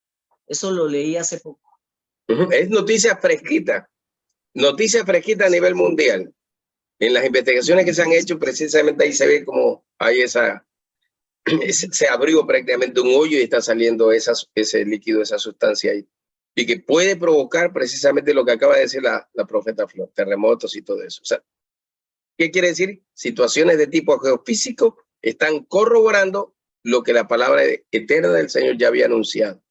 Eso lo leí hace poco. Es noticia fresquita a nivel mundial. En las investigaciones que se han hecho, precisamente ahí se ve como hay se abrió prácticamente un hoyo y está saliendo ese líquido, esa sustancia ahí. Y que puede provocar precisamente lo que acaba de decir la profeta Flor, terremotos y todo eso. O sea, ¿qué quiere decir? Situaciones de tipo geofísico están corroborando lo que la palabra eterna del Señor ya había anunciado.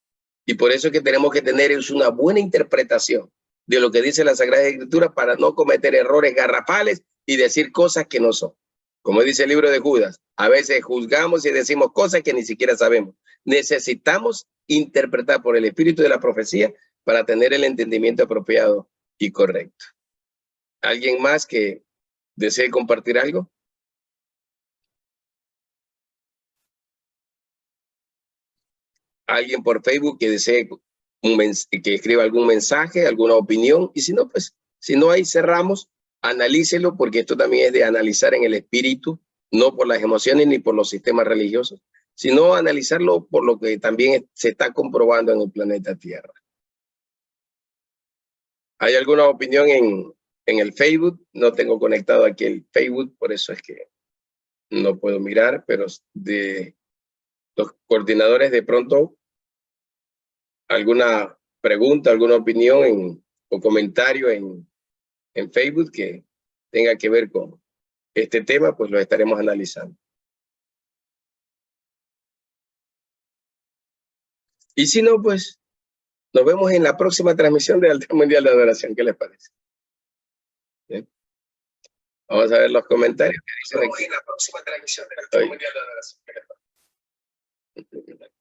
Y por eso es que tenemos que tener una buena interpretación de lo que dice la Sagrada Escritura para no cometer errores garrafales y decir cosas que no son. Como dice el libro de Judas, a veces juzgamos y decimos cosas que ni siquiera sabemos. Necesitamos interpretar por el espíritu de la profecía para tener el entendimiento apropiado y correcto. ¿Alguien más que desee compartir algo? ¿Alguien por Facebook que desee que escriba algún mensaje, alguna opinión, y si no, pues, si no ahí cerramos, analícelo, porque esto también es de analizar en el espíritu, no por las emociones ni por los sistemas religiosos, sino analizarlo por lo que también se está comprobando en el planeta Tierra. ¿Hay alguna opinión en el Facebook? No tengo conectado aquí el Facebook, por eso es que no puedo mirar, pero de los coordinadores de pronto, alguna pregunta, alguna opinión o comentario en Facebook que tenga que ver con este tema, pues lo estaremos analizando. Y si no, pues nos vemos en la próxima transmisión de Altar Mundial de Adoración. ¿Qué les parece? ¿Bien? Vamos a ver los comentarios que dicen aquí. En la próxima transmisión de Altar Mundial de Adoración. ¿Qué les parece?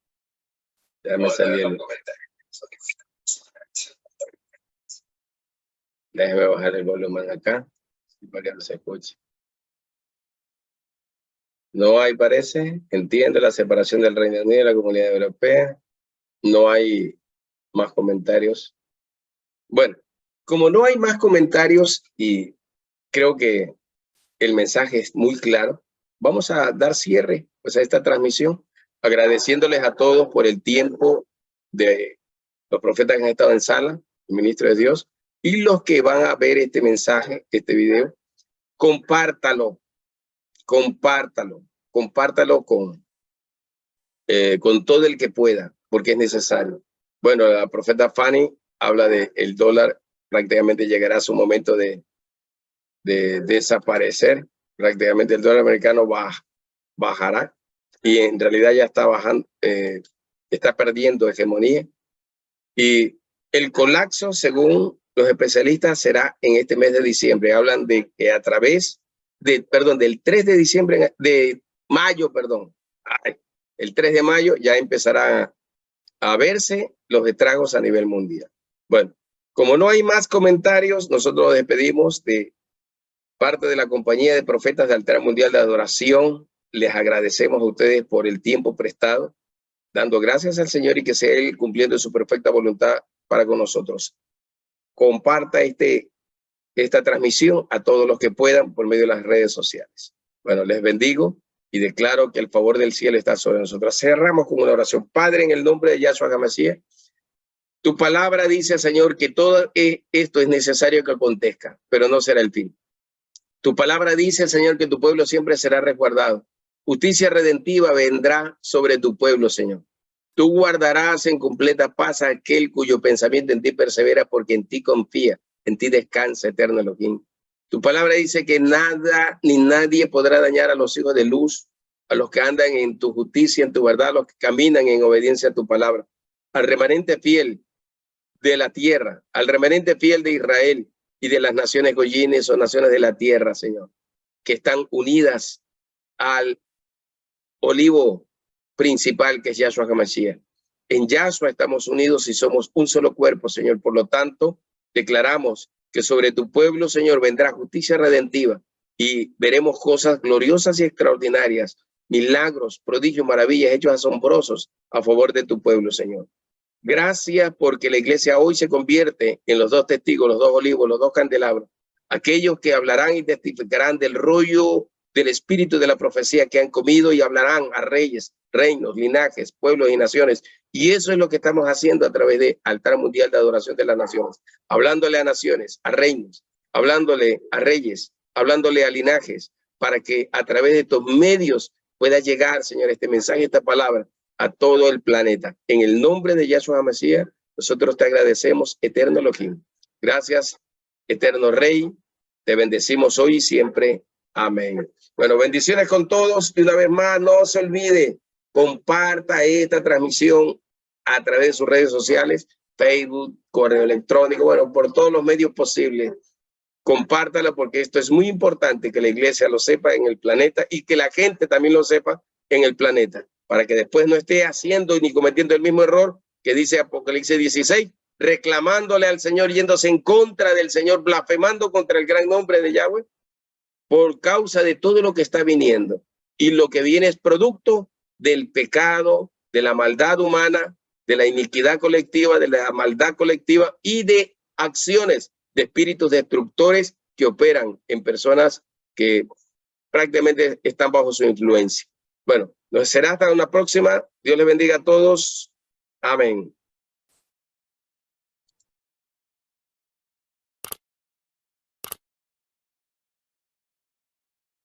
Ya me salió el comentario. Déjeme bajar el volumen acá para que no se escuche. No hay, parece, entiende la separación del Reino Unido y la Comunidad Europea. No hay más comentarios. Bueno, como no hay más comentarios y creo que el mensaje es muy claro, vamos a dar cierre pues, a esta transmisión, agradeciéndoles a todos por el tiempo de los profetas que han estado en sala, el ministro de Dios, y los que van a ver este mensaje, este video, compártalo con todo el que pueda, porque es necesario. Bueno, la profeta Fanny habla de el dólar prácticamente llegará a su momento de desaparecer. Prácticamente el dólar americano bajará y en realidad ya está bajando, está perdiendo hegemonía. Y el colapso, según los especialistas, será en este mes de diciembre. Hablan de que a través del 3 de diciembre, de mayo, perdón. El 3 de mayo ya empezará a verse los estragos a nivel mundial. Bueno, como no hay más comentarios, nosotros nos despedimos de parte de la compañía de profetas de Altar Mundial de Adoración. Les agradecemos a ustedes por el tiempo prestado, dando gracias al Señor y que sea Él cumpliendo su perfecta voluntad para con nosotros. Comparta esta transmisión a todos los que puedan por medio de las redes sociales. Bueno, les bendigo y declaro que el favor del cielo está sobre nosotros. Cerramos con una oración. Padre, en el nombre de Yahshua HaMashiach, tu palabra dice, Señor, que todo esto es necesario que acontezca, pero no será el fin. Tu palabra dice, Señor, que tu pueblo siempre será resguardado. Justicia redentiva vendrá sobre tu pueblo, Señor. Tú guardarás en completa paz a aquel cuyo pensamiento en ti persevera, porque en ti confía, en ti descansa, eterno Elohim. Tu palabra dice que nada ni nadie podrá dañar a los hijos de luz, a los que andan en tu justicia, en tu verdad, a los que caminan en obediencia a tu palabra, al remanente fiel de la tierra, al remanente fiel de Israel y de las naciones goyines o naciones de la tierra, Señor, que están unidas al olivo principal que es Yahshua HaMashiach. En Yahshua estamos unidos y somos un solo cuerpo, Señor. Por lo tanto, declaramos que sobre tu pueblo, Señor, vendrá justicia redentiva y veremos cosas gloriosas y extraordinarias, milagros, prodigios, maravillas, hechos asombrosos a favor de tu pueblo, Señor. Gracias porque la iglesia hoy se convierte en los dos testigos, los dos olivos, los dos candelabros, aquellos que hablarán y testificarán del rollo del espíritu de la profecía que han comido y hablarán a reyes, reinos, linajes, pueblos y naciones. Y eso es lo que estamos haciendo a través de Altar Mundial de Adoración de las Naciones, hablándole a naciones, a reinos, hablándole a reyes, hablándole a linajes, para que a través de estos medios pueda llegar, Señor, este mensaje, esta palabra, a todo el planeta. En el nombre de Yahshua HaMashiach, nosotros te agradecemos, eterno Elohim. Gracias, eterno Rey. Te bendecimos hoy y siempre. Amén. Bueno, bendiciones con todos. Y una vez más, no se olvide, comparta esta transmisión a través de sus redes sociales, Facebook, correo electrónico, bueno, por todos los medios posibles. Compártala porque esto es muy importante que la iglesia lo sepa en el planeta y que la gente también lo sepa en el planeta, para que después no esté haciendo ni cometiendo el mismo error que dice Apocalipsis 16, reclamándole al Señor, yéndose en contra del Señor, blasfemando contra el gran nombre de Yahweh, por causa de todo lo que está viniendo. Y lo que viene es producto del pecado, de la maldad humana, de la iniquidad colectiva, de la maldad colectiva y de acciones de espíritus destructores que operan en personas que prácticamente están bajo su influencia. Bueno, nos será hasta una próxima. Dios les bendiga a todos. Amén.